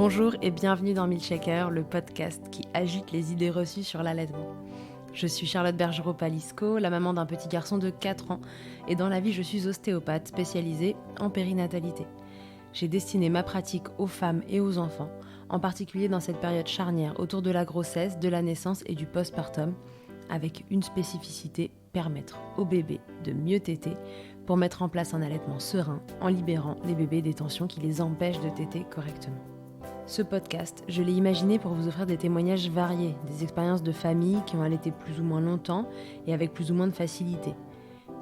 Bonjour et bienvenue dans Milkshaker, le podcast qui agite les idées reçues sur l'allaitement. Je suis Charlotte Bergerot-Palisco, la maman d'un petit garçon de 4 ans, et dans la vie je suis ostéopathe spécialisée en périnatalité. J'ai destiné ma pratique aux femmes et aux enfants, en particulier dans cette période charnière autour de la grossesse, de la naissance et du postpartum, avec une spécificité, permettre aux bébés de mieux téter pour mettre en place un allaitement serein en libérant les bébés des tensions qui les empêchent de téter correctement. Ce podcast, je l'ai imaginé pour vous offrir des témoignages variés, des expériences de familles qui ont allaité plus ou moins longtemps et avec plus ou moins de facilité.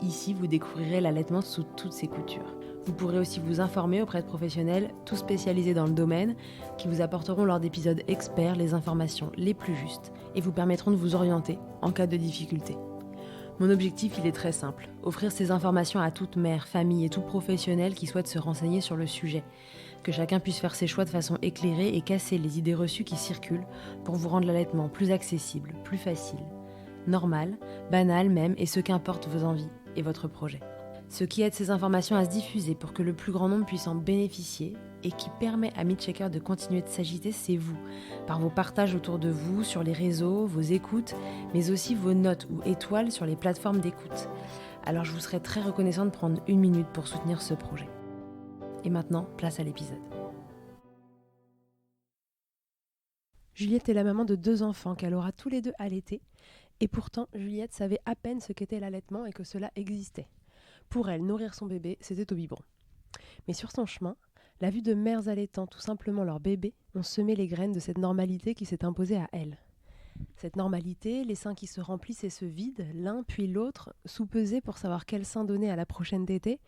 Ici, vous découvrirez l'allaitement sous toutes ses coutures. Vous pourrez aussi vous informer auprès de professionnels, tous spécialisés dans le domaine, qui vous apporteront lors d'épisodes experts les informations les plus justes et vous permettront de vous orienter en cas de difficulté. Mon objectif, il est très simple, offrir ces informations à toute mère, famille et tout professionnel qui souhaite se renseigner sur le sujet. Que chacun puisse faire ses choix de façon éclairée et casser les idées reçues qui circulent pour vous rendre l'allaitement plus accessible, plus facile, normal, banal même, et ce qu'importe vos envies et votre projet. Ce qui aide ces informations à se diffuser pour que le plus grand nombre puisse en bénéficier et qui permet à Milkshaker de continuer de s'agiter, c'est vous, par vos partages autour de vous, sur les réseaux, vos écoutes, mais aussi vos notes ou étoiles sur les plateformes d'écoute. Alors je vous serais très reconnaissante de prendre 1 minute pour soutenir ce projet. Et maintenant, place à l'épisode. Juliette est la maman de 2 enfants qu'elle aura tous les 2 allaités. Et pourtant, Juliette savait à peine ce qu'était l'allaitement et que cela existait. Pour elle, nourrir son bébé, c'était au biberon. Mais sur son chemin, la vue de mères allaitant tout simplement leur bébé ont semé les graines de cette normalité qui s'est imposée à elle. Cette normalité, les seins qui se remplissent et se vident, l'un puis l'autre, sous-pesés pour savoir quel sein donner à la prochaine tétée,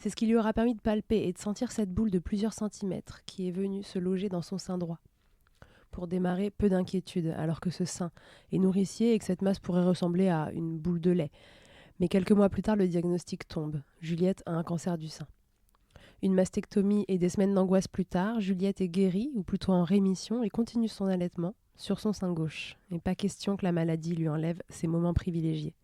c'est ce qui lui aura permis de palper et de sentir cette boule de plusieurs centimètres qui est venue se loger dans son sein droit. Pour démarrer, peu d'inquiétude, alors que ce sein est nourricier et que cette masse pourrait ressembler à une boule de lait. Mais quelques mois plus tard, le diagnostic tombe. Juliette a un cancer du sein. Une mastectomie et des semaines d'angoisse plus tard, Juliette est guérie, ou plutôt en rémission, et continue son allaitement sur son sein gauche. Et pas question que la maladie lui enlève ses moments privilégiés.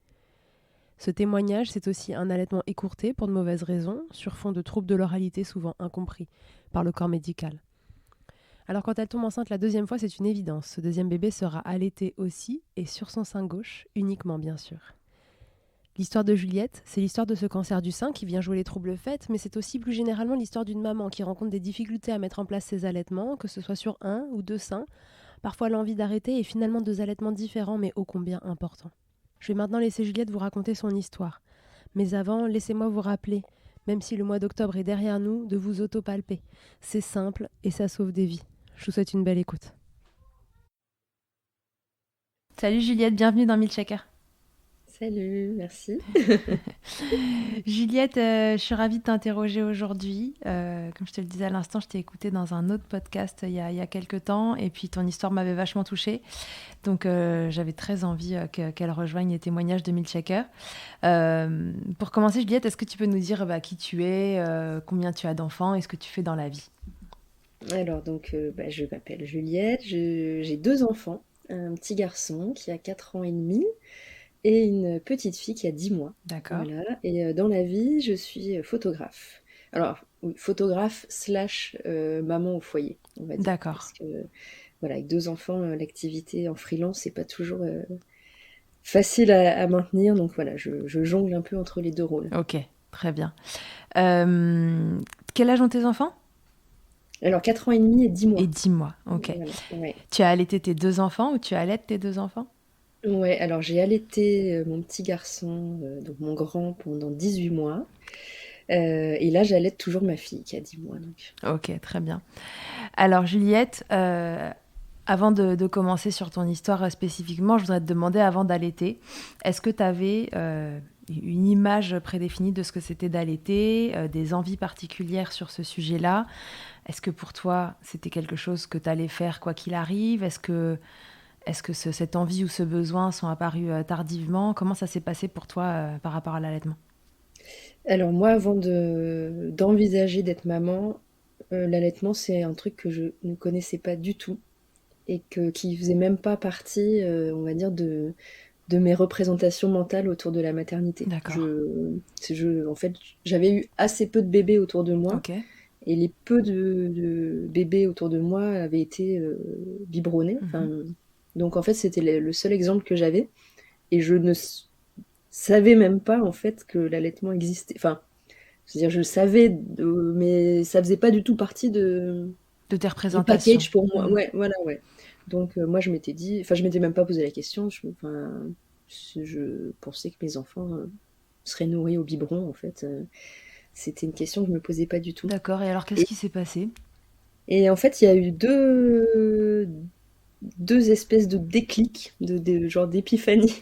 Ce témoignage, c'est aussi un allaitement écourté pour de mauvaises raisons, sur fond de troubles de l'oralité souvent incompris par le corps médical. Alors quand elle tombe enceinte la 2e fois, c'est une évidence. Ce 2e bébé sera allaité aussi, et sur son sein gauche, uniquement bien sûr. L'histoire de Juliette, c'est l'histoire de ce cancer du sein qui vient jouer les troubles faits, mais c'est aussi plus généralement l'histoire d'une maman qui rencontre des difficultés à mettre en place ses allaitements, que ce soit sur 1 ou 2 seins, parfois l'envie d'arrêter et finalement 2 allaitements différents mais ô combien importants. Je vais maintenant laisser Juliette vous raconter son histoire. Mais avant, laissez-moi vous rappeler, même si le mois d'octobre est derrière nous, de vous autopalper. C'est simple et ça sauve des vies. Je vous souhaite une belle écoute. Salut Juliette, bienvenue dans Milkshaker. Salut, merci. Juliette, je suis ravie de t'interroger aujourd'hui. Comme je te le disais à l'instant, je t'ai écouté dans un autre podcast il y a quelques temps et puis ton histoire m'avait vachement touchée. Donc j'avais très envie qu'elle rejoigne les témoignages de Milkshaker. Pour commencer, Juliette, est-ce que tu peux nous dire qui tu es, combien tu as d'enfants et ce que tu fais dans la vie ? Alors, je m'appelle Juliette, j'ai 2 enfants, un petit garçon qui a 4 ans et demi et une petite fille qui a 10 mois. D'accord. Voilà. Et dans la vie, je suis photographe. Alors, oui, photographe / maman au foyer, on va dire. D'accord. Parce que, voilà, avec 2 enfants, l'activité en freelance, c'est pas toujours facile à maintenir. Donc voilà, je jongle un peu entre les 2 rôles. Ok, très bien. Quel âge ont tes enfants ? Alors, 4 ans et demi et 10 mois. Et 10 mois, ok. Voilà, ouais. Tu as allaité tes 2 enfants ou tu allaites tes 2 enfants ? Ouais, alors j'ai allaité mon petit garçon, donc mon grand, pendant 18 mois. Et là, j'allaite toujours ma fille qui a 10 mois. Donc. Ok, très bien. Alors Juliette, avant de commencer sur ton histoire spécifiquement, je voudrais te demander, avant d'allaiter, est-ce que tu avais une image prédéfinie de ce que c'était d'allaiter, des envies particulières sur ce sujet-là ? Est-ce que pour toi, c'était quelque chose que tu allais faire quoi qu'il arrive ? Est-ce que cette envie ou ce besoin sont apparus tardivement ? Comment ça s'est passé pour toi par rapport à l'allaitement ? Alors moi, avant d'envisager d'être maman, l'allaitement, c'est un truc que je ne connaissais pas du tout et qui faisait même pas partie, on va dire, de mes représentations mentales autour de la maternité. D'accord. En fait, j'avais eu assez peu de bébés autour de moi. Ok. Et les peu de bébés autour de moi avaient été biberonnés. Enfin, donc en fait, c'était le seul exemple que j'avais. Et je ne savais même pas en fait que l'allaitement existait. Enfin, c'est-à-dire je le savais, mais ça faisait pas du tout partie De tes du représentations. package pour moi. Ouais, voilà, ouais. Donc moi je m'étais dit, enfin je m'étais même pas posé la question. Enfin, je pensais que mes enfants seraient nourris au biberon en fait. C'était une question que je me posais pas du tout. D'accord, et alors qu'est-ce Et, qui s'est passé? et en fait il y a eu deux espèces de déclics, genre d'épiphanie.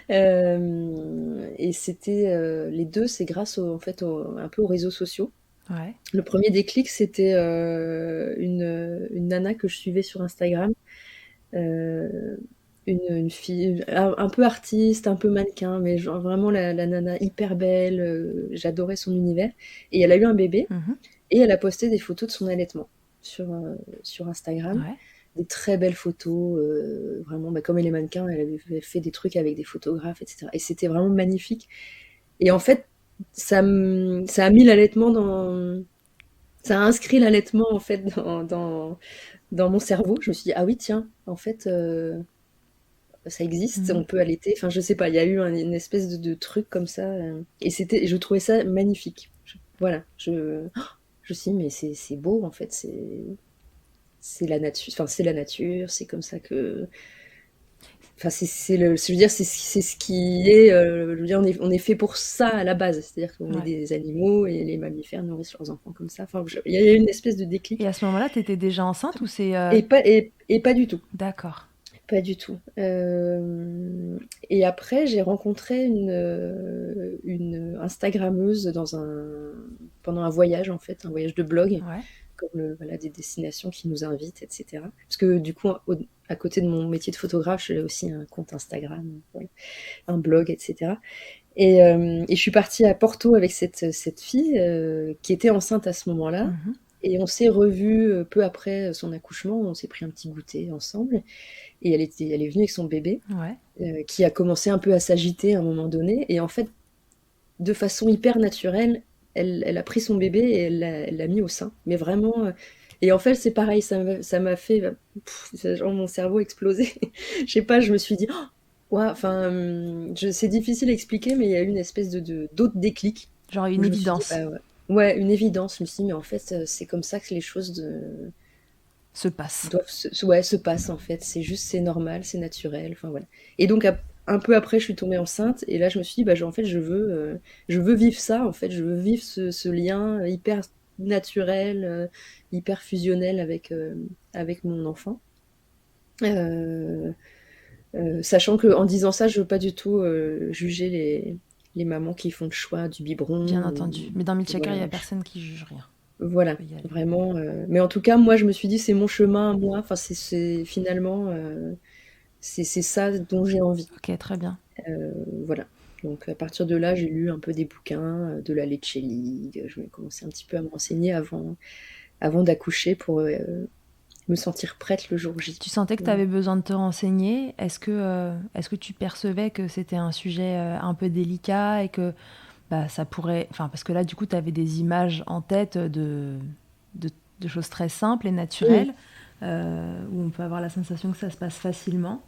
Mm. Et c'était les deux, c'est grâce en fait un peu aux réseaux sociaux. Ouais. Le premier déclic, c'était une nana que je suivais sur Instagram, euh, une fille un peu artiste, un peu mannequin, mais genre vraiment la nana hyper belle. J'adorais son univers. Et elle a eu un bébé Mhm. et elle a posté des photos de son allaitement sur Instagram. Ouais. Des très belles photos, vraiment, bah, comme elle est mannequin, elle avait fait des trucs avec des photographes, etc. Et c'était vraiment magnifique. Et en fait, ça a mis l'allaitement dans. Ça a inscrit l'allaitement en fait dans mon cerveau. Je me suis dit, ah oui, tiens, en fait, ça existe, Mhm. on peut allaiter. Enfin, je sais pas, il y a eu une espèce de truc comme ça. Et je trouvais ça magnifique. Voilà, je me suis dit, mais c'est beau en fait, c'est la nature, enfin, c'est la nature, c'est comme ça que. Enfin, je veux dire, c'est ce qui est. Je veux dire, on est fait pour ça à la base. C'est-à-dire qu'on est Ouais. des animaux et les mammifères nourrissent leurs enfants comme ça. Enfin, il y a eu une espèce de Et déclic. à ce moment-là, t'étais déjà enceinte ou c'est... Et pas du tout. D'accord. Pas du tout. Et après, j'ai rencontré une Instagrammeuse pendant un voyage, en fait, un voyage de blog, Ouais. comme voilà, des destinations qui nous invitent, etc. Parce que du coup, à côté de mon métier de photographe, j'ai aussi un compte Instagram, voilà, un blog, etc. Et je suis partie à Porto avec cette fille qui était enceinte à ce moment-là. Mhm. Et on s'est revus peu après son accouchement, on s'est pris un petit goûter ensemble. Et elle est venue avec son bébé, Ouais. qui a commencé un peu à s'agiter à un moment donné. Et en fait, de façon hyper naturelle, elle a pris son bébé et elle l'a mis au sein. Mais vraiment. Et en fait, c'est pareil, ça m'a fait. Genre, mon cerveau explosé. Je sais pas, je me suis dit. Oh, ouais, enfin, c'est difficile à expliquer, mais il y a eu une espèce d'autre déclic Genre où une je me suis dit, évidence bah ouais. Ouais, une évidence. Je me suis dit, mais en fait, c'est comme ça que les choses se passe. ouais, se passent en fait. C'est juste, c'est normal, c'est naturel. Enfin voilà. Et donc un peu après, je suis tombée enceinte et là, je me suis dit, bah, en fait, je veux vivre ça. En fait, je veux vivre ce lien hyper naturel, hyper fusionnel avec mon enfant. Euh, Sachant que en disant ça, je veux pas du tout juger les mamans qui font le choix du Bien biberon. entendu. Mais dans Milchaker, il n'y Voilà, a personne qui juge rien. voilà, Tu peux y aller. vraiment. Mais en tout cas, moi, je me suis dit, c'est mon chemin, moi. Enfin, finalement, c'est ça dont j'ai envie. Ok, très bien. Voilà. Donc, à partir de là, j'ai lu un peu des bouquins, de la Leche League. Je vais commencer un petit peu à me renseigner avant d'accoucher pour me sentir prête le jour J. Tu sentais que tu Voilà. avais besoin de te renseigner. Est-ce que tu percevais que c'était un sujet un peu délicat et que bah, ça pourrait... Enfin, parce que là, du coup, tu avais des images en tête de, de choses très simples et Mm. naturelles, où on peut avoir la sensation que ça se passe facilement.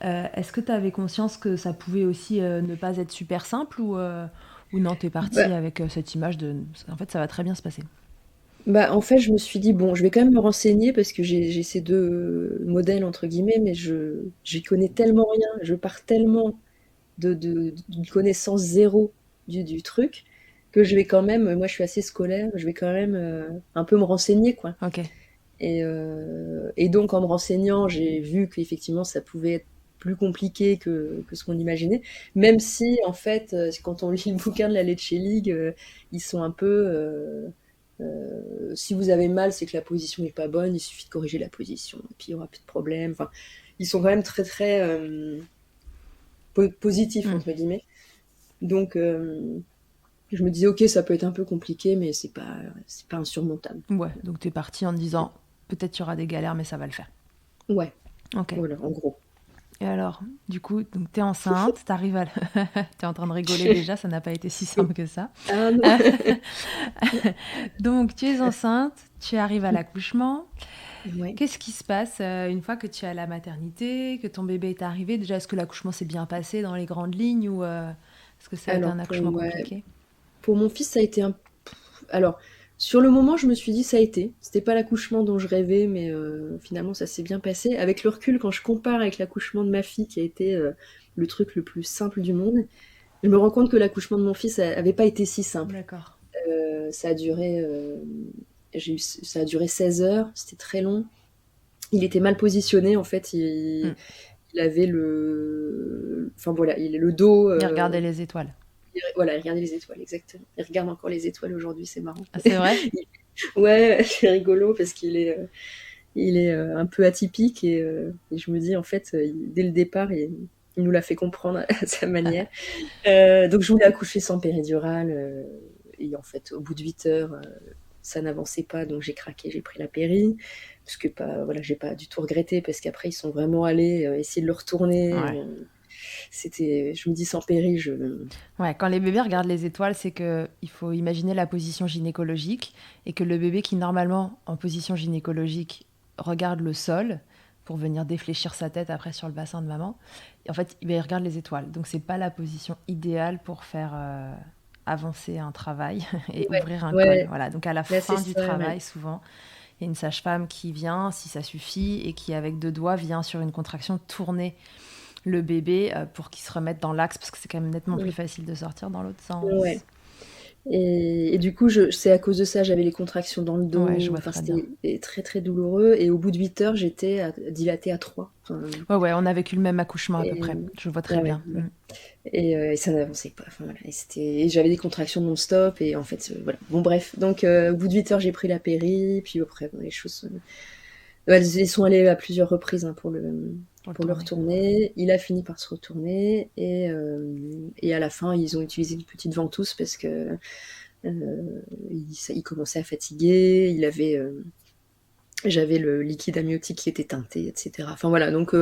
Est-ce que tu avais conscience que ça pouvait aussi ne pas être super simple ou non, t'es parti Bah, avec cette image de... En fait, ça va très bien se passer. en fait, je me suis dit, bon, je vais quand même me renseigner parce que j'ai ces deux modèles, entre guillemets, mais j'y connais tellement rien, je pars tellement d'une connaissance zéro du truc que je vais quand même, moi je suis assez scolaire, je vais quand même un peu me renseigner, quoi. Ok. Et donc en me renseignant, j'ai vu qu'effectivement ça pouvait être plus compliqué que ce qu'on imaginait, même si en fait, quand on lit le bouquin de la Leche League, ils sont un peu... si vous avez mal, c'est que la position n'est pas bonne, il suffit de corriger la position, et puis il n'y aura plus de problème. Enfin, ils sont quand même très très positifs, Hmm. entre guillemets. Donc, je me disais, ok, ça peut être un peu compliqué, mais c'est pas insurmontable. Ouais, donc t'es parti en te disant, peut-être il y aura des galères, mais ça va le faire. Ouais, Ok. voilà, en gros. Et alors, du coup, donc t'es enceinte, t'arrives à... T'es en train de rigoler déjà, ça n'a pas été si simple que ça. Ah non. Donc, tu es enceinte, tu arrives à l'accouchement. Ouais. Qu'est-ce qui se passe une fois que tu es à la maternité, que ton bébé est arrivé? Déjà, est-ce que l'accouchement s'est bien passé dans les grandes lignes ou est-ce que ça a été Alors un pour accouchement ouais, compliqué? pour mon fils, ça a été un alors sur le moment, je me suis dit: «Ça a été». C'était pas l'accouchement dont je rêvais, mais finalement ça s'est bien passé. Avec le recul, quand je compare avec l'accouchement de ma fille qui a été, le truc le plus simple du monde, je me rends compte que l'accouchement de mon fils avait pas été si simple. D'accord. Ça a duré, ça a duré 16 heures, c'était très long. Il était mal positionné, en fait, Hmm. il avait enfin voilà, le dos, Il regardait les étoiles. voilà, il regardait les étoiles, exactement. Il regarde encore les étoiles aujourd'hui, c'est marrant. Ah, c'est vrai? Ouais, c'est rigolo parce il est un peu atypique et je me dis, en fait, dès le départ, il nous l'a fait comprendre à sa manière. Donc je voulais accoucher sans péridurale et en fait, au bout de 8 heures, ça n'avançait pas, donc j'ai craqué, j'ai pris la péri, parce que pas, voilà, j'ai pas du tout regretté, parce qu'après ils sont vraiment allés essayer de le retourner. Ouais. Je me dis sans péri, Ouais, quand les bébés regardent les étoiles, c'est que il faut imaginer la position gynécologique et que le bébé qui normalement en position gynécologique regarde le sol pour venir défléchir sa tête après sur le bassin de maman, et en fait, il regarde les étoiles. Donc c'est pas la position idéale pour faire avancer un travail et ouais, ouvrir un col. ouais, Voilà. Donc à la là c'est fin du ça, ouais. travail, souvent, il y a une sage-femme qui vient, si ça suffit, et qui avec 2 doigts vient sur une contraction tourner le bébé pour qu'il se remette dans l'axe parce que c'est quand même nettement plus Mm. facile de sortir dans l'autre Ouais. sens. Et du coup, c'est à cause de ça, j'avais les contractions dans le Ouais, je dos. vois Enfin, très bien. c'était très très douloureux. Et au bout de 8 heures, j'étais dilatée à 3. Enfin, Ouais, ouais, on a vécu le même accouchement à peu et, près. Je vois ah très ouais, bien. ouais. Et ça n'avançait pas. Enfin, voilà. Et j'avais des contractions non-stop. Et en fait, voilà. Bon, bref. Donc, au bout de 8 heures, j'ai pris la péri. Puis après, bon, les choses. Ouais, ils sont allés à plusieurs reprises hein, Pour le pour le tourner. retourner. Il a fini par se retourner. Et à la fin, ils ont utilisé une petite ventouse parce que il commençait à fatiguer. J'avais le liquide amniotique qui était teinté, etc. Enfin voilà, donc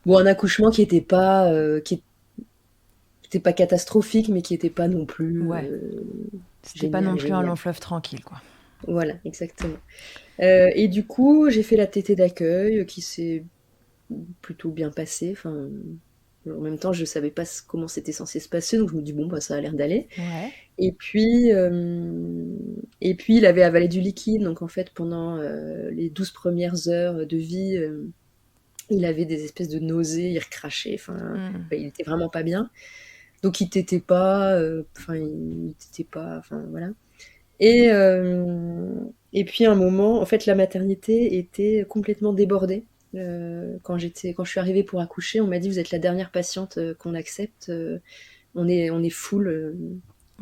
bon, un accouchement qui était pas catastrophique, mais qui était pas non plus Ouais, c'était pas non génial, plus un génial. long fleuve tranquille, quoi. Voilà, exactement. Et du coup, j'ai fait la tétée d'accueil qui s'est plutôt bien passée. Enfin, en même temps, je savais pas comment c'était censé se passer, donc je me dis bon, bah ça a l'air d'aller. Ouais. Et puis, il avait avalé du liquide, donc en fait, pendant les 12 premières heures de vie, il avait des espèces de nausées, il recrachait, enfin, Hmm. il était vraiment pas bien. Donc il t'était pas, enfin, il t'était pas, enfin, voilà. Et, et puis à un moment, en fait, la maternité était complètement débordée. Quand je suis arrivée pour accoucher, on m'a dit, vous êtes la dernière patiente qu'on accepte, on est full.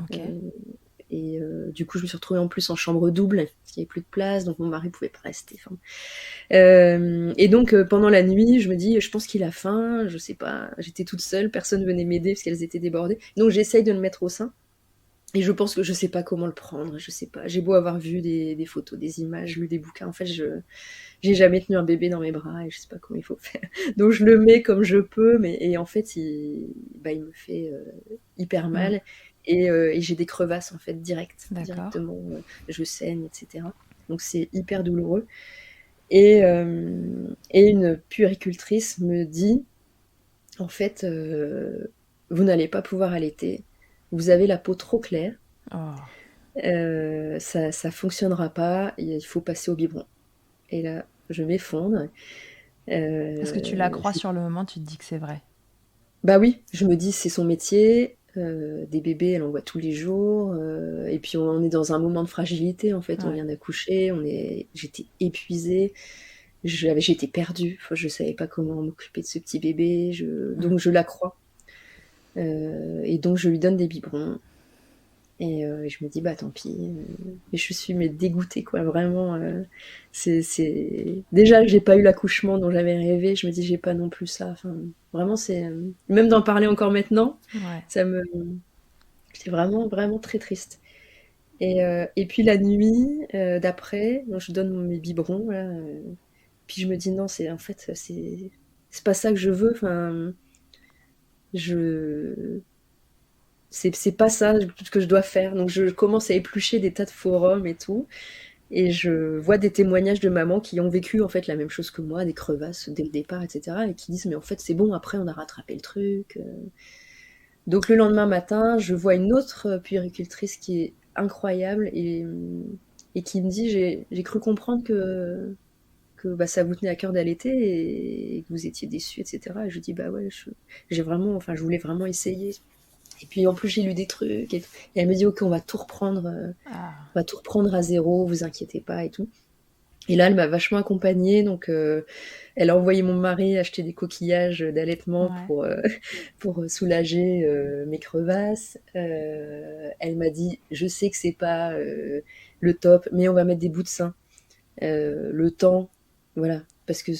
Ok. Euh, du coup, je me suis retrouvée en plus en chambre double, parce qu'il n'y avait plus de place, donc mon mari pouvait pas rester. Enfin, et donc, pendant la nuit, je me dis, je pense qu'il a faim, je sais pas, j'étais toute seule, personne venait m'aider parce qu'elles étaient débordées. Donc, j'essaye de le mettre au sein. Et je pense que je sais pas comment le prendre, je sais pas. J'ai beau avoir vu des photos, des images, lu des bouquins, en fait, j'ai jamais tenu un bébé dans mes bras et je sais pas comment il faut faire. Donc, je le mets comme je peux, et en fait, il me fait hyper Hmm. mal. Et j'ai des crevasses, en fait, D'accord. directement. Je saigne, etc. Donc, c'est hyper douloureux. Et une puéricultrice me dit, en fait, vous n'allez pas pouvoir allaiter. Vous avez la peau trop claire. Oh. Ça fonctionnera pas. Il faut passer au biberon. Et là, je m'effondre. Est-ce que tu la crois Je sur le moment, tu te dis que c'est vrai? Bah oui, je me dis c'est son métier. Des bébés, elle en voit tous les jours. Et puis on est dans un moment de fragilité en fait. On Ouais. vient d'accoucher, j'étais épuisée, j'étais perdue. Enfin, je savais pas comment m'occuper de ce petit bébé. Hmm. Donc je la crois. Et donc je lui donne des biberons. Et je me dis bah tant pis. Et je suis mais dégoûtée quoi, vraiment. Déjà j'ai pas eu l'accouchement dont j'avais rêvé. Je me dis j'ai pas non plus ça. Enfin, vraiment c'est même d'en parler encore maintenant, Ouais. ça me c'est vraiment vraiment très triste. Et puis la nuit d'après, donc je donne mes biberons là, puis je me dis non c'est en fait c'est pas ça que je veux. Enfin, je c'est pas ça que je dois faire. Donc je commence à éplucher des tas de forums et tout, et je vois des témoignages de mamans qui ont vécu en fait la même chose que moi, des crevasses dès le départ, etc., et qui disent mais en fait c'est bon, après on a rattrapé le truc. Donc le lendemain matin, je vois une autre puéricultrice qui est incroyable et qui me dit j'ai cru comprendre que bah, ça vous tenait à cœur d'allaiter et que vous étiez déçus, etc. Et je dis bah ouais, j'ai vraiment, enfin je voulais vraiment essayer. Et puis en plus j'ai lu des trucs et elle me dit ok, Ah, on va tout reprendre à zéro, vous inquiétez pas et tout. Et là elle m'a vachement accompagnée, donc elle a envoyé mon mari acheter des coquillages d'allaitement ouais. pour soulager mes crevasses. Elle m'a dit je sais que c'est pas le top, mais on va mettre des bouts de sein. Le temps, voilà, parce que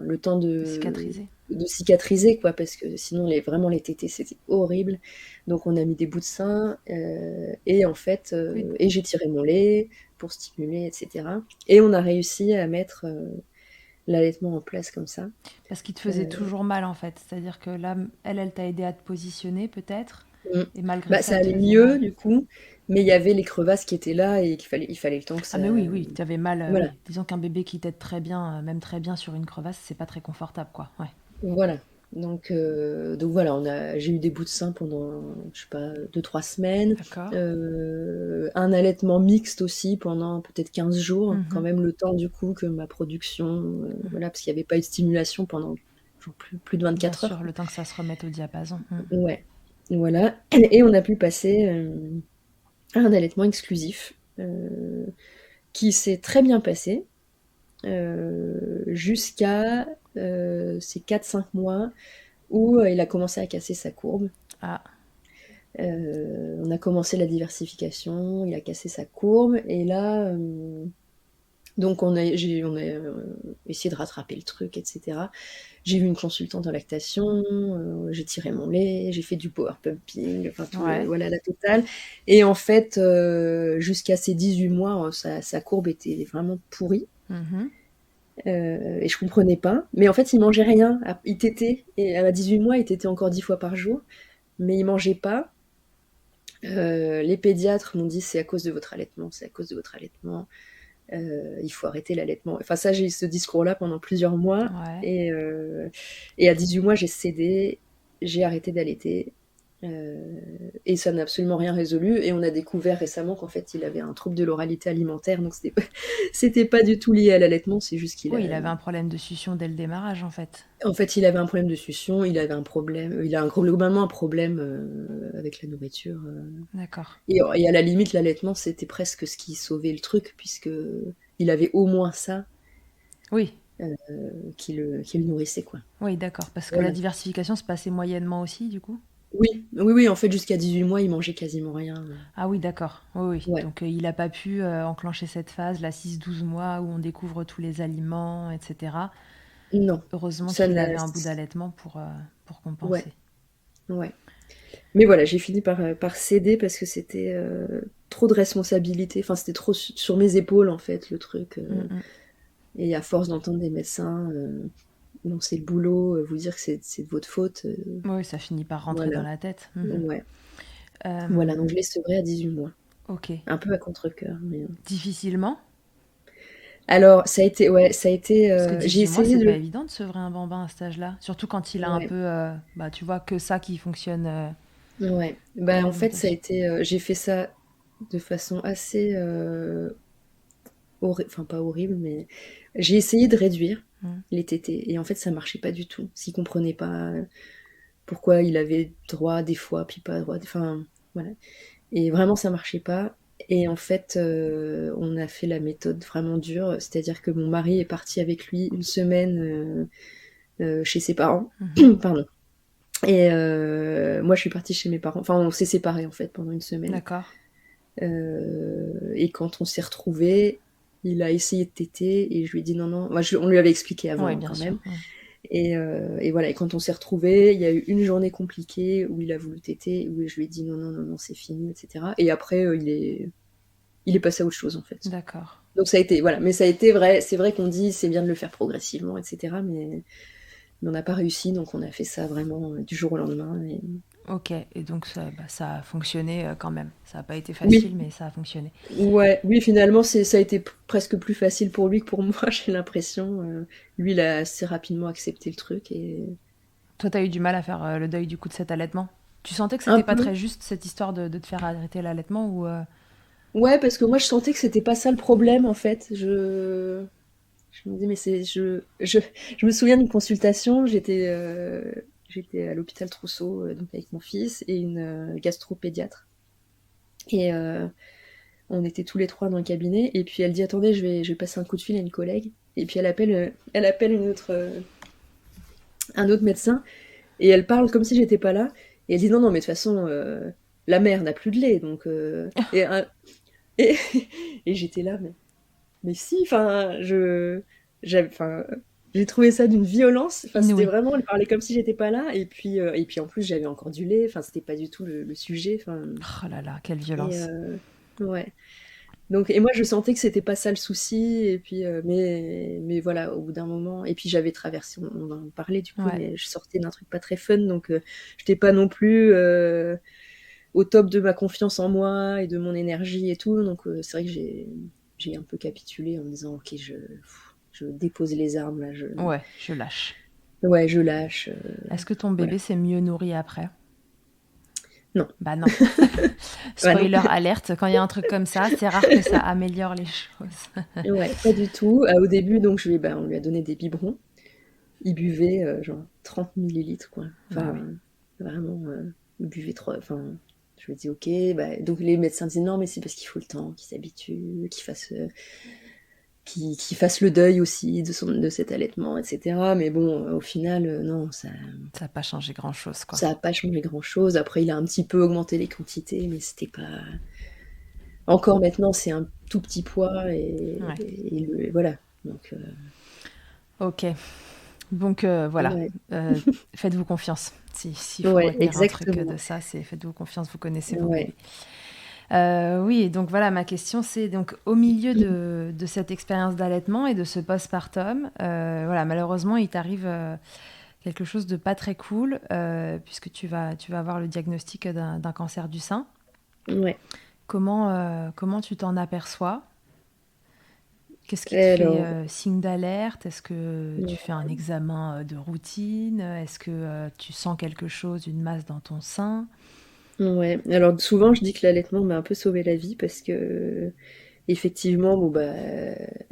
le temps De cicatriser. de cicatriser, quoi, parce que sinon vraiment les tétés c'était horrible. Donc on a mis des bouts de sein et en fait Oui, et j'ai tiré mon lait pour stimuler, etc. Et on a réussi à mettre l'allaitement en place comme ça. parce qu'il te faisait toujours mal en fait. C'est-à-dire que là, elle t'a aidé à te positionner peut-être, Mm. et malgré Bah, ça, ça elle te allait faisait mal. mieux du coup, mais il y avait les crevasses qui étaient là et il fallait le temps que Ah ça. mais oui, oui, tu avais mal, Voilà, oui. Disons qu'un bébé qui t'aide très bien, même très bien sur une crevasse, c'est pas très confortable quoi. Ouais, voilà. Donc voilà, j'ai eu des bouts de sein pendant, je sais pas, 2, 3 semaines. d'accord. Un allaitement mixte aussi pendant peut-être 15 jours, quand Mhm. même le temps du coup que ma production, voilà, parce qu'il n'y avait pas eu de stimulation pendant genre plus de Bien 24 heures, sûr, quoi. le temps que ça se remette au diapason. Mm. Ouais, voilà. Et on a pu passer à un allaitement exclusif qui s'est très bien passé jusqu'à ces 4, 5 mois où il a commencé à casser sa courbe. Ah, On a commencé la diversification, il a cassé sa courbe, et là, donc on a essayé de rattraper le truc, etc. J'ai vu une consultante en lactation, j'ai tiré mon lait, j'ai fait du power pumping, enfin tout, ouais. voilà la totale. Et en fait, jusqu'à ses 18 mois, sa courbe était vraiment pourrie. Mhm. Et je comprenais pas. Mais en fait, il mangeait rien. Il tétait. Et à 18 mois, il tétait encore 10 fois par jour. Mais il mangeait pas. Les pédiatres m'ont dit c'est à cause de votre allaitement, c'est à cause de votre allaitement. Il faut arrêter l'allaitement. Enfin, ça, j'ai eu ce discours-là pendant plusieurs mois. Ouais. Et à 18 mois, j'ai cédé. J'ai arrêté d'allaiter. Et ça n'a absolument rien résolu. Et on a découvert récemment qu'en fait, il avait un trouble de l'oralité alimentaire. Donc, c'était pas du tout lié à l'allaitement. C'est juste qu'il a, Oui, il avait un problème de succion dès le démarrage en fait. en fait, il avait un problème de succion, il avait un problème, il a globalement un problème avec la nourriture. D'accord. Et à la limite, l'allaitement, c'était presque ce qui sauvait le truc, puisque il avait au moins ça Oui, qui le nourrissait, quoi. oui, d'accord. Parce que la Voilà. diversification se passait moyennement aussi, du coup. Oui, oui, oui, en fait, jusqu'à 18 mois, il mangeait quasiment rien. Ah oui, d'accord. Oui, oui. Ouais. Donc il n'a pas pu enclencher cette phase, la 6-12 mois, où on découvre tous les aliments, etc. Non. Heureusement Ça qu'il n'a... avait un bout d'allaitement pour Ouais, compenser. ouais. Mais voilà, j'ai fini par céder parce que c'était trop de responsabilité. Enfin, c'était trop sur mes épaules, en fait, le truc. Mm, mm. Et à force d'entendre des médecins non, c'est le boulot, vous dire que c'est de votre faute, Oui, ça finit par rentrer dans voilà. la tête. Mhm. Ouais. Voilà, Euh, donc je l'ai sevré à 18 mois. ok. Un peu à contre-cœur, mais. Difficilement. Alors, ça a été. Parce que J'ai 18 mois, essayé c'est pas de. évident de sevrer un bambin à cet âge-là. Surtout quand il a un Ouais, peu, bah, tu vois, que ça qui fonctionne ouais. en Bah, en fait, ça a alimentation. été. J'ai fait ça de façon assez. Enfin, pas horrible, mais. J'ai essayé de réduire Mm. les tétés. Et en fait, ça marchait pas du tout. S'il comprenait pas pourquoi il avait droit des fois, puis pas droit. Enfin, voilà. Et vraiment, ça marchait pas. Et en fait, on a fait la méthode vraiment dure, c'est-à-dire que mon mari est parti avec lui une semaine chez ses parents. Mhm. Pardon. Et moi, je suis partie chez mes parents. Enfin, on s'est séparés en fait pendant une semaine. D'accord. Et quand on s'est retrouvés, il a essayé de téter et je lui ai dit non, non. Moi, on lui avait expliqué avant Oui, hein, bien quand sûr. même. Mm. Et voilà, et quand on s'est retrouvés, il y a eu une journée compliquée où il a voulu téter, où je lui ai dit non, non, non, non, c'est fini, etc. Et après, il est passé à autre chose en fait. D'accord. Donc ça a été, voilà, mais ça a été vrai, c'est vrai qu'on dit c'est bien de le faire progressivement, etc. Mais on n'a pas réussi, donc on a fait ça vraiment du jour au lendemain. Ok, et donc ça a fonctionné quand même. Ça n'a pas été facile, Oui, mais ça a fonctionné. ouais, oui, finalement, ça a été presque plus facile pour lui que pour moi, j'ai l'impression. Lui, il a assez rapidement accepté le truc et Toi, t'as eu du mal à faire le deuil du coup de cet allaitement. Tu sentais que un c'était pas peu. très juste cette histoire de te faire arrêter l'allaitement ou Ouais, parce que moi, je sentais que c'était pas ça le problème, en fait. Je me dis, mais je me souviens d'une consultation, j'étais à l'hôpital Trousseau, donc avec mon fils et une gastropédiatre. Et on était tous les trois dans le cabinet, et puis elle dit, attendez, je vais passer un coup de fil à une collègue. Et puis elle appelle un autre médecin, et elle parle comme si j'étais pas là. Et elle dit, non, non, mais de toute façon, la mère n'a plus de lait, donc... et, et j'étais là, mais si, enfin, enfin, j'ai trouvé ça d'une violence. Enfin, c'était inouïe? vraiment, elle parlait comme si j'étais pas là. Et puis en plus, j'avais encore du lait. Enfin, c'était pas du tout le sujet. Enfin, Oh là là, quelle et violence. ouais. Donc, et moi, je sentais que c'était pas ça le souci. Et puis, mais voilà, au bout d'un moment. Et puis, j'avais traversé, on en parlait du coup, Ouais. mais je sortais d'un truc pas très fun. Donc, j'étais pas non plus au top de ma confiance en moi et de mon énergie et tout. Donc, c'est vrai que j'ai un peu capitulé en me disant, ok, je dépose les armes là, Ouais, je lâche. ouais, je lâche, Est-ce que ton voilà. bébé s'est mieux nourri après? Non, Bah non. ouais, non, Spoiler alerte, quand il y a un truc comme ça, c'est rare que ça améliore les choses. ouais, pas du tout. Au début, donc on lui a donné des biberons. Il buvait genre 30 millilitres, quoi. Ah oui. Enfin, vraiment, il buvait trop. Enfin, je me dis, ok, bah, donc les médecins disaient non, mais c'est parce qu'il faut le temps, qu'il s'habitue, qu'il fasse le deuil aussi de cet allaitement, etc. Mais bon, au final, non, Ça n'a pas changé grand-chose, quoi. ça a pas changé grand-chose. Après, il a un petit peu augmenté les quantités, mais c'était pas. Encore maintenant, c'est un tout petit poids Ouais. voilà. Donc, Ok. Donc voilà, ouais, faites-vous confiance. S'il faut ouais, retenir un truc de exactement. ça, c'est faites-vous confiance, vous connaissez vos Ouais. bébés. Oui, et donc voilà, ma question c'est donc au milieu de cette expérience d'allaitement et de ce postpartum, voilà, malheureusement il t'arrive quelque chose de pas très cool puisque tu vas avoir le diagnostic d'un cancer du sein. Ouais. Comment tu t'en aperçois? Qu'est-ce qui te fait Alors, signe d'alerte? Est-ce que tu fais ouais. un examen de routine? Est-ce que tu sens quelque chose, une masse dans ton sein? Ouais. Alors, souvent, je dis que l'allaitement m'a un peu sauvé la vie parce que, effectivement, bon, bah,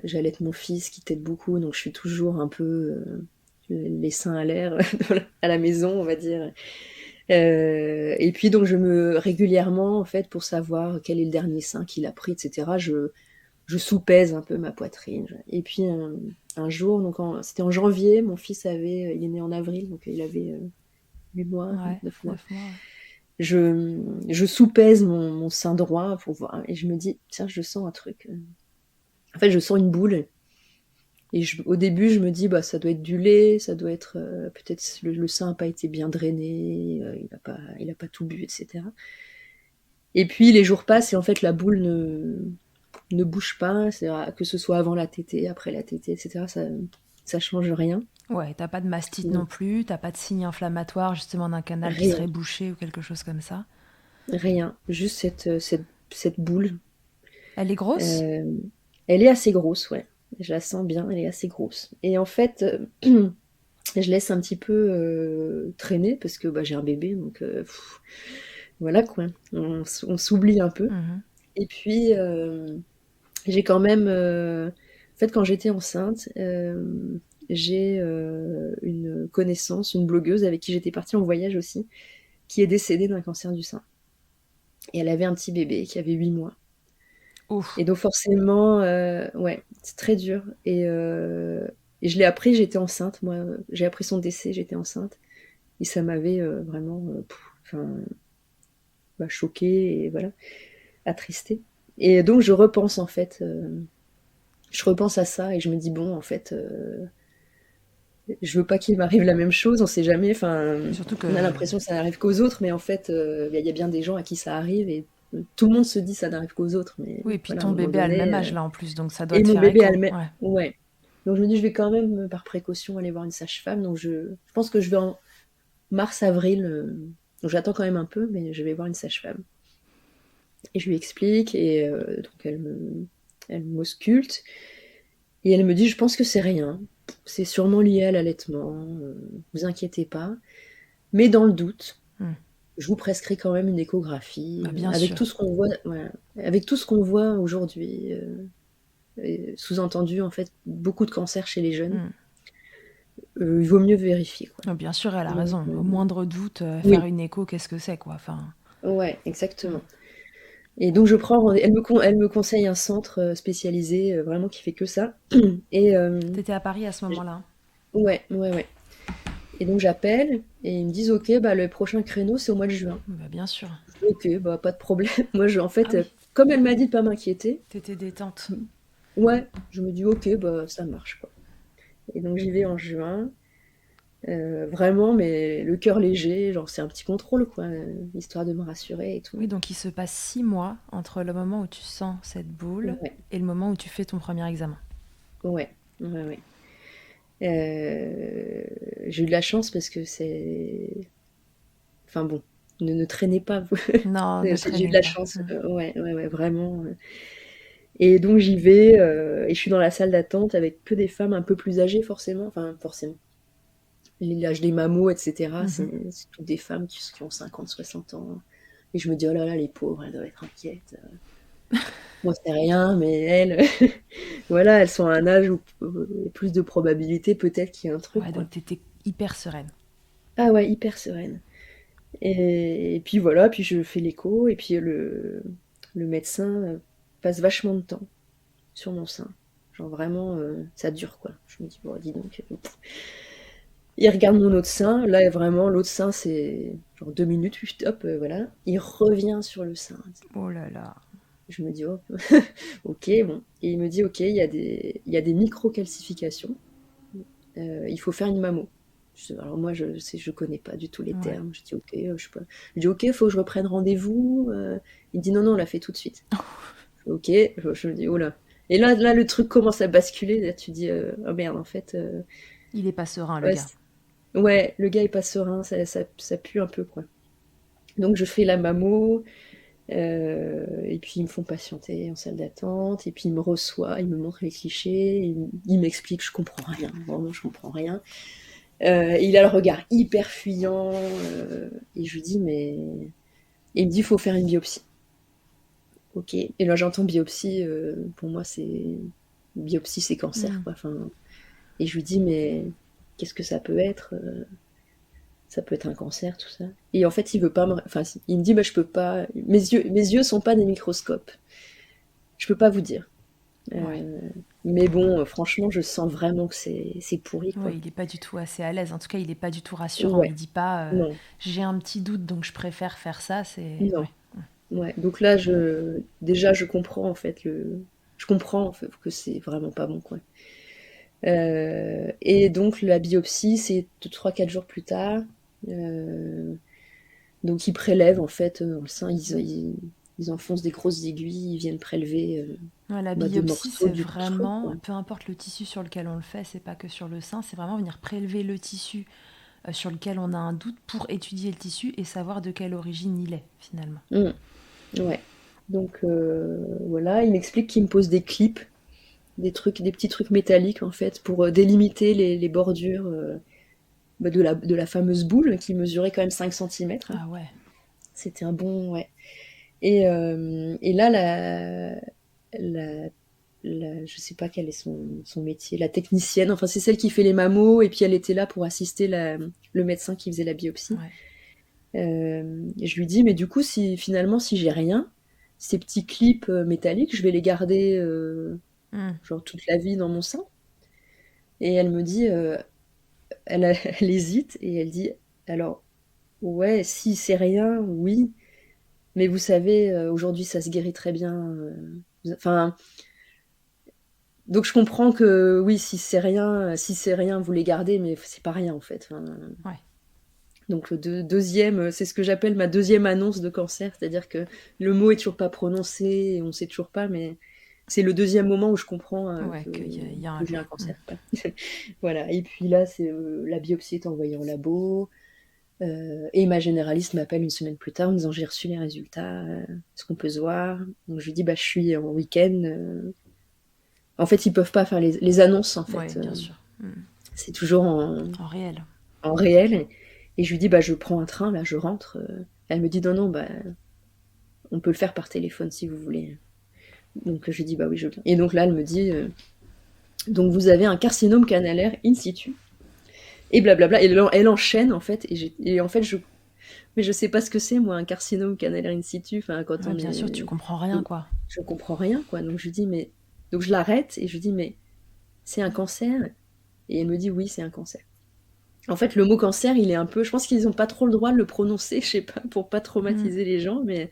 j'allaite mon fils qui t'aide beaucoup, donc je suis toujours un peu les seins à l'air à la maison, on va dire. Et puis, donc, régulièrement, en fait, pour savoir quel est le dernier sein qu'il a pris, etc., je soupèse un peu ma poitrine. Et puis, un jour, donc c'était en janvier, mon fils il est né en avril, donc il avait 8 mois, Ouais, 9 mois. 9 mois. Ouais. Je soupèse mon sein droit pour voir, et je me dis, tiens, je sens un truc. En fait, je sens une boule. Et au début, je me dis, bah, ça doit être du lait, ça doit être peut-être le sein n'a pas été bien drainé, il a pas tout bu, etc. Et puis les jours passent et en fait la boule ne bouge pas, que ce soit avant la tétée, après la tétée, etc. Ça change rien. Ouais, t'as pas de mastite non Donc, plus, t'as pas de signe inflammatoire justement d'un canal qui rien, serait bouché ou quelque chose comme ça. rien. Juste cette boule. Elle est grosse? Euh, Elle est assez grosse, ouais. Je la sens bien, elle est assez grosse. Et en fait, je laisse un petit peu traîner parce que bah, j'ai un bébé, donc voilà quoi. On s'oublie un peu. Mhm. Et puis, j'ai quand même. En fait, quand j'étais enceinte, j'ai une connaissance, une blogueuse avec qui j'étais partie en voyage aussi, qui est décédée d'un cancer du sein. Et elle avait un petit bébé qui avait 8 mois. Ouf. Et donc forcément, ouais, c'est très dur. Et je l'ai appris, j'étais enceinte, moi. J'ai appris son décès, j'étais enceinte. Et ça m'avait vraiment enfin, bah, choquée et voilà, attristée. Et donc je repense en fait, je repense à ça et je me dis bon, en fait, je veux pas qu'il m'arrive la même chose, on sait jamais. Enfin, Surtout on a que. l'impression que ça n'arrive qu'aux autres, mais en fait, il y a bien des gens à qui ça arrive et tout le monde se dit ça n'arrive qu'aux autres, mais Oui, et puis voilà, à un ton moment bébé a le donné. même âge là en plus, donc ça doit Et te mon faire bébé écho. allemand, Ouais. ouais. Donc je me dis, je vais quand même, par précaution, aller voir une sage-femme. Donc je pense que je vais en mars-avril. Donc j'attends quand même un peu, mais je vais voir une sage-femme. Et je lui explique, et donc elle m'ausculte. Et elle me dit, je pense que c'est rien. C'est sûrement lié à l'allaitement. Vous inquiétez pas. Mais dans le doute, je vous prescris quand même une échographie. Bah, bien Avec sûr. tout ce qu'on voit, voilà, avec tout ce qu'on voit aujourd'hui. Sous-entendu, en fait, beaucoup de cancers chez les jeunes. Il vaut mieux vérifier, quoi. Bien sûr, elle a Donc, raison. Au moindre doute, faire oui, une écho, qu'est-ce que c'est, quoi. Enfin, ouais, exactement. Et donc je prends, elle me conseille un centre spécialisé, vraiment qui fait que ça. Et t'étais à Paris à ce moment-là? ouais, ouais, ouais. Et donc j'appelle et ils me disent, ok, bah le prochain créneau c'est au mois de juin. Bah, bien sûr. Je dis, ok, bah pas de problème. Moi, en Ah fait, oui, comme elle m'a dit de pas m'inquiéter, t'étais détente. ouais, je me dis, ok, bah ça marche, quoi. Et donc j'y vais en juin. Vraiment, mais le cœur léger, genre c'est un petit contrôle, quoi, histoire de me rassurer et Oui, tout. donc il se passe 6 mois entre le moment où tu sens cette boule Ouais, et le moment où tu fais ton premier examen. ouais, ouais, ouais. J'ai eu de la chance parce que c'est... Enfin bon, ne traînez pas, vous. Non, ne J'ai eu de traînez la pas. chance, ouais, ouais, ouais, vraiment. Et donc j'y vais, et je suis dans la salle d'attente avec que des femmes un peu plus âgées, forcément. Enfin, forcément. L'âge des mamots, etc. C'est toutes des femmes qui ont 50, 60 ans. Et je me dis, oh là là, les pauvres, elles doivent être inquiètes. Moi, c'est rien, mais elles, voilà, elles sont à un âge où il y a plus de probabilité peut-être qu'il y ait un truc, Ouais, quoi. donc t'étais hyper sereine. Ah ouais, hyper sereine. Et puis voilà, puis je fais l'écho, et puis le médecin passe vachement de temps sur mon sein. Genre vraiment, ça dure, quoi. Je me dis, bon, dis donc. Il regarde mon autre sein, là vraiment, l'autre sein c'est genre 2 minutes, puis hop, voilà. Il revient sur le sein. Oh là là. Je me dis, oh, ok, bon. Et il me dit, ok, il y a des micro-calcifications. Il faut faire une mammo. Alors moi, je connais pas du tout les Ouais. termes. Je dis, ok, je sais pas. Je dis, ok, il faut que je reprenne rendez-vous. Il me dit, non, non, on l'a fait tout de suite. Ok, je me dis, oh là. Et là, le truc commence à basculer. Là, tu dis, oh merde, en fait. Il est pas serein, le Ouais, gars. ouais, le gars est pas serein, ça pue un peu, quoi. Donc je fais la mammo, et puis ils me font patienter en salle d'attente, et puis ils me reçoivent, ils me montrent les clichés, ils m'expliquent, je comprends rien, vraiment je comprends rien. Il a le regard hyper fuyant, et je lui dis, mais... Et il me dit, il faut faire une biopsie. Ok, et là j'entends biopsie, pour moi c'est... Biopsie c'est cancer, quoi. Enfin, et je lui dis, mais qu'est-ce que ça peut être? Ça peut être un cancer, tout ça. Et en fait, il veut pas me... Enfin, il me dit, bah, je peux pas... Mes yeux sont pas des microscopes. Je peux pas vous dire. Ouais. Mais bon, franchement, je sens vraiment que c'est pourri, Ouais, quoi. il est pas du tout assez à l'aise. En tout cas, il est pas du tout rassurant. Il Ouais, dit pas non, j'ai un petit doute donc je préfère faire ça. C'est non. ouais. Ouais. Donc là, déjà, je comprends, en fait, je comprends, en fait, que c'est vraiment pas bon, quoi. Et donc, la biopsie, c'est 3-4 jours plus tard. Euh, Donc ils prélèvent en fait dans le sein, ils enfoncent des grosses aiguilles, ils viennent prélever Ouais, la des biopsie, morceaux c'est du truc, vraiment, quoi. peu importe le tissu sur lequel on le fait, c'est pas que sur le sein, c'est vraiment venir prélever le tissu sur lequel on a un doute pour étudier le tissu et savoir de quelle origine il est finalement. Mm, ouais. Donc voilà, il m'explique qu'il me pose des clips, des petits trucs métalliques en fait, pour délimiter les bordures de la fameuse boule qui mesurait quand même 5 centimètres. Ah ouais. C'était un bon, ouais. Et là, la, je sais pas quel est son métier, la technicienne, enfin c'est celle qui fait les mammos, et puis elle était là pour assister le médecin qui faisait la biopsie. Ouais. Et je lui dis, mais du coup, si finalement, si j'ai rien, ces petits clips métalliques, je vais les garder Hmm. genre toute la vie dans mon sein. Et elle me dit, elle hésite, et elle dit, alors, ouais, si c'est rien, oui, mais vous savez, aujourd'hui, ça se guérit très bien. Enfin, donc je comprends que oui, si c'est rien, vous les gardez, mais c'est pas rien en fait. Enfin, Ouais. donc le deuxième, c'est ce que j'appelle ma deuxième annonce de cancer, c'est-à-dire que le mot est toujours pas prononcé, et on sait toujours pas, mais c'est le deuxième moment où je comprends Ouais, qu'il y a un que j'ai un lien. cancer. Voilà. Et puis là, la biopsie est envoyée en labo. Et ma généraliste m'appelle une semaine plus tard en me disant j'ai reçu les résultats, est-ce qu'on peut se voir? Donc je lui dis bah je suis en week-end. En fait ils peuvent pas faire les annonces en Ouais, fait. bien sûr. C'est toujours En réel. en réel. Et je lui dis bah je prends un train là, je rentre. Elle me dit non non bah on peut le faire par téléphone si vous voulez. Donc je lui dis bah oui je viens. Et donc là elle me dit donc vous avez un carcinome canalaire in situ. Et blablabla. Et elle enchaîne en fait. Et en fait mais je sais pas ce que c'est, moi, un carcinome canalaire in situ. Enfin, quand Ouais, on bien sûr, tu est. comprends rien, Donc, quoi. je comprends rien, quoi. Donc, je lui dis, mais. Donc, je l'arrête et je lui dis, mais c'est un cancer? Et elle me dit, oui, c'est un cancer. En fait, le mot cancer, il est un peu. Je pense qu'ils n'ont pas trop le droit de le prononcer, je sais pas, pour pas traumatiser les gens, mais.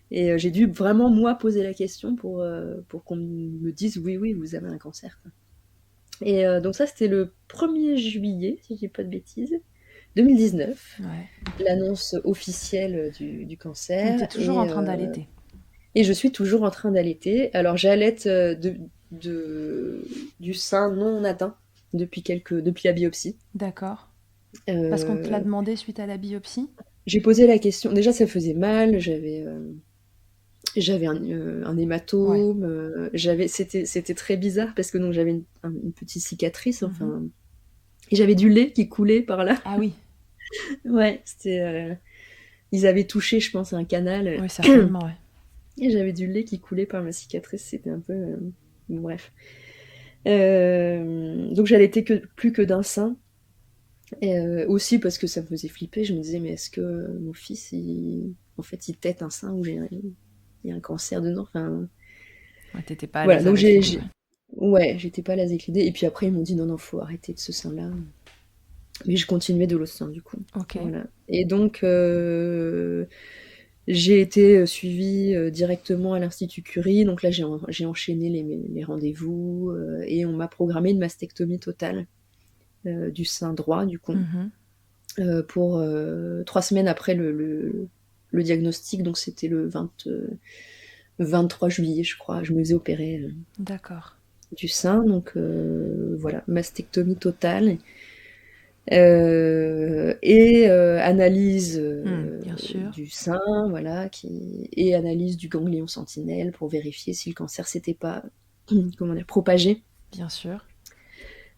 Et j'ai dû vraiment, moi, poser la question pour qu'on me dise, oui, oui, vous avez un cancer, quoi. Et donc, ça, c'était le 1er juillet, si je dis pas de bêtises, 2019. Ouais. L'annonce officielle du Donc, tu es cancer. toujours en train d'allaiter. Et je suis toujours en train d'allaiter. Alors j'allaite du sein non atteint depuis la biopsie. D'accord. Parce qu'on te l'a Euh, demandé suite à la biopsie? j'ai posé la question. Déjà ça faisait mal. J'avais un Ouais. hématome. C'était très bizarre parce que donc j'avais une petite cicatrice. Enfin, et j'avais du lait qui coulait par là. Ah oui, Ouais, ils avaient touché, je pense, un canal. oui, certainement, ouais. Et j'avais du lait qui coulait par ma cicatrice, c'était un peu. Bref. Donc j'allaitais plus que d'un sein. Et aussi parce que ça me faisait flipper, je me disais, mais est-ce que mon fils, en fait, il tète un sein où il y a un cancer dedans? Enfin, Ouais, t'étais pas à voilà, l'aise donc avec l'idée, ouais. ouais, j'étais pas à l'aise avec l'idée. Et puis après, ils m'ont dit, non, non, faut arrêter de ce sein-là. Mais je continuais de l'autre sein, du coup. Ok. Voilà. Et donc, j'ai été suivie directement à l'Institut Curie. Donc là, j'ai enchaîné les rendez-vous et on m'a programmé une mastectomie totale du sein droit, du coup, pour 3 semaines après le diagnostic. Donc c'était le 23 juillet, je crois. Je me faisais opérer D'accord. du sein. Donc voilà, mastectomie totale. Et analyse Bien sûr. du sein, voilà, et analyse du ganglion sentinelle pour vérifier si le cancer s'était pas comment dire, propagé, Bien sûr.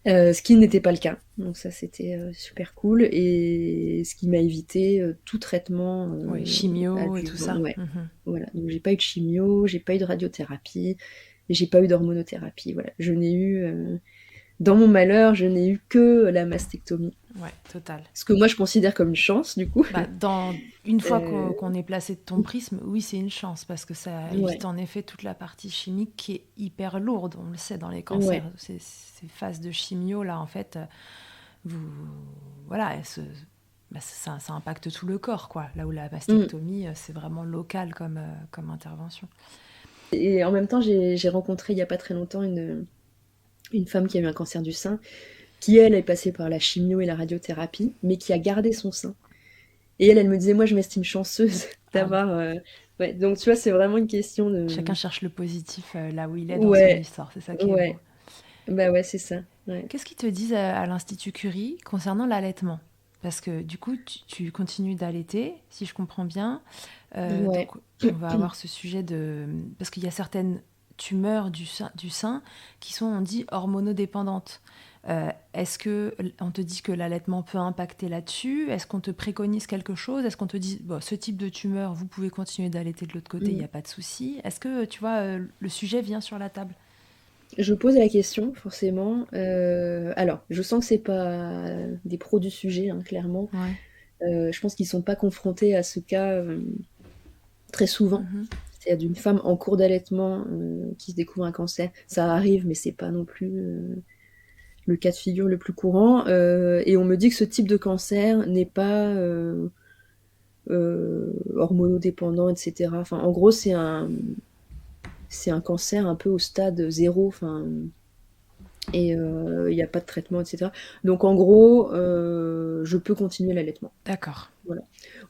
ce qui n'était pas le cas. Donc ça, c'était super cool, et ce qui m'a évité tout traitement Oui, chimio et tout adjuvant. ça. Ouais, voilà. Donc j'ai pas eu de chimio, j'ai pas eu de radiothérapie, et j'ai pas eu d'hormonothérapie. Voilà, je n'ai eu dans mon malheur, je n'ai eu que la mastectomie. Ouais, total. Ce que moi je considère comme une chance, du coup. Bah, une fois Euh, qu'on est placé de ton prisme, oui, c'est une chance parce que ça ouais, évite en effet toute la partie chimique qui est hyper lourde. On le sait dans les cancers. ouais. Ces phases de chimio, là, en fait, vous, voilà, bah, ça impacte tout le corps, quoi. Là où la Mm. mastectomie, c'est vraiment local comme intervention. Et en même temps, j'ai rencontré il y a pas très longtemps une femme qui a eu un cancer du sein, qui elle est passée par la chimio et la radiothérapie, mais qui a gardé son sein. Et elle me disait, moi je m'estime chanceuse Ah oui. d'avoir. Ouais, donc tu vois, c'est vraiment une question Chacun de. cherche le positif là où il est dans son Ouais, histoire. C'est ça qui est beau. ouais. Bah ouais, c'est ça. Ouais. Qu'est-ce qu'ils te disent à l'Institut Curie concernant l'allaitement? Parce que du coup, tu continues d'allaiter, si je comprends bien. Donc, Ouais. on va avoir ce sujet de... Parce qu'il y a certaines tumeurs du sein qui sont, on dit, hormonodépendantes. Est-ce que on te dit que l'allaitement peut impacter là-dessus? Est-ce qu'on te préconise quelque chose? Est-ce qu'on te dit, bon, ce type de tumeur, vous pouvez continuer d'allaiter de l'autre côté, il n'y a Mm. pas de souci? Est-ce que, tu vois, le sujet vient sur la table? Je pose la question, forcément. Alors, je sens que c'est pas des pros du sujet, hein, clairement. Ouais. Je pense qu'ils sont pas confrontés à ce cas très souvent. Mhm. C'est d'une femme en cours d'allaitement qui se découvre un cancer. Ça arrive, mais c'est pas non plus le cas de figure le plus courant. Et on me dit que ce type de cancer n'est pas hormonodépendant, etc. Enfin, en gros, c'est un cancer un peu au stade zéro. Enfin, et il n'y a pas de traitement, etc. Donc en gros, je peux continuer l'allaitement. D'accord. Voilà.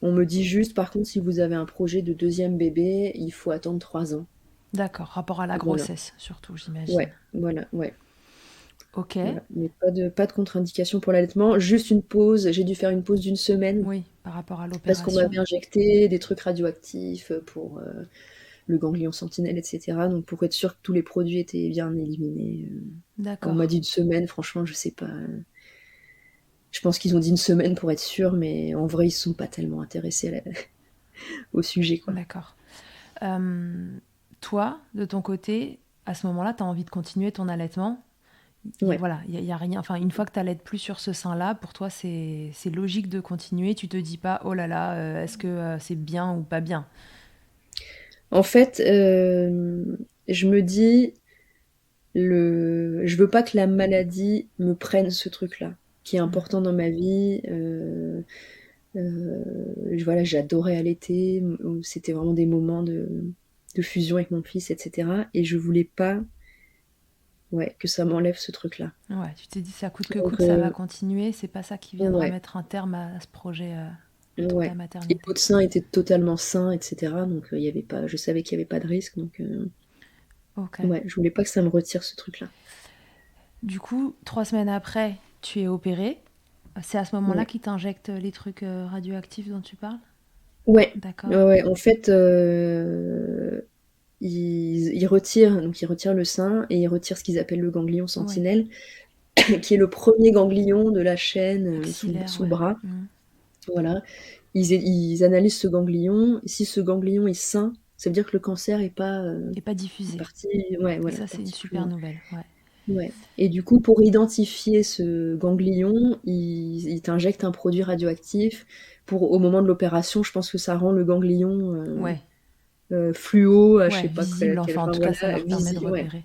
On me dit juste, par contre, si vous avez un projet de deuxième bébé, il faut attendre 3 ans. D'accord, rapport à la Voilà. grossesse, surtout, j'imagine. Ouais, voilà, ouais. Ok, Voilà. Mais pas de contre-indication pour l'allaitement. Juste une pause. J'ai dû faire une pause d'une semaine oui, par rapport à parce qu'on l'opération. m'avait injecté des trucs radioactifs pour le ganglion sentinelle, etc. Donc pour être sûr que tous les produits étaient bien éliminés. On m'a D'accord, dit une semaine, franchement, je sais pas. Je pense qu'ils ont dit une semaine pour être sûr, mais en vrai, ils se sont pas tellement intéressés au sujet, quoi. d'accord. Euh, Toi, de ton côté, à ce moment-là, tu as envie de continuer ton allaitement. Ouais. Voilà, y a rien. Enfin, une fois que tu n'allaites plus sur ce sein-là, pour toi, c'est logique de continuer. Tu te dis pas, oh là là, est-ce que c'est bien ou pas bien? En fait, je me dis, je veux pas que la maladie me prenne ce truc-là, qui est Mm. important dans ma vie. Voilà, j'adorais allaiter. C'était vraiment des moments de fusion avec mon fils, etc. Et je voulais pas, ouais, que ça m'enlève ce truc-là. Ouais, tu t'es dit, ça coûte que Donc, coûte, ça va continuer. C'est pas ça qui viendra ouais, mettre un terme à ce projet autour de la ouais. Et maternité. l'autre sein était totalement sain, etc. Donc, il y avait pas, je savais qu'il y avait pas de risque. Donc, Ok. ouais, je voulais pas que ça me retire ce truc-là. Du coup, 3 semaines après, tu es opéré. C'est à ce moment-là Ouais. qu'ils t'injectent les trucs radioactifs dont tu parles? Ouais, D'accord. ouais, ouais. En fait, ils retirent le sein et ils retirent ce qu'ils appellent le ganglion Oui. sentinelle, qui est le premier ganglion de la chaîne Axillaire, sous le ouais. bras. Mm. Voilà. Ils analysent ce ganglion. Si ce ganglion est sain, ça veut dire que le cancer est pas Et pas diffusé. parti, ouais, Et voilà, ça, c'est une parti plus super loin. nouvelle. Ouais. Ouais. Et du coup, pour identifier ce ganglion, ils t'injectent un produit radioactif. Au moment de l'opération, je pense que ça rend le ganglion Ouais. fluo, je Ouais, sais pas visible, enfin, en enfin tout cas, ça voilà, leur permet de ouais, repérer.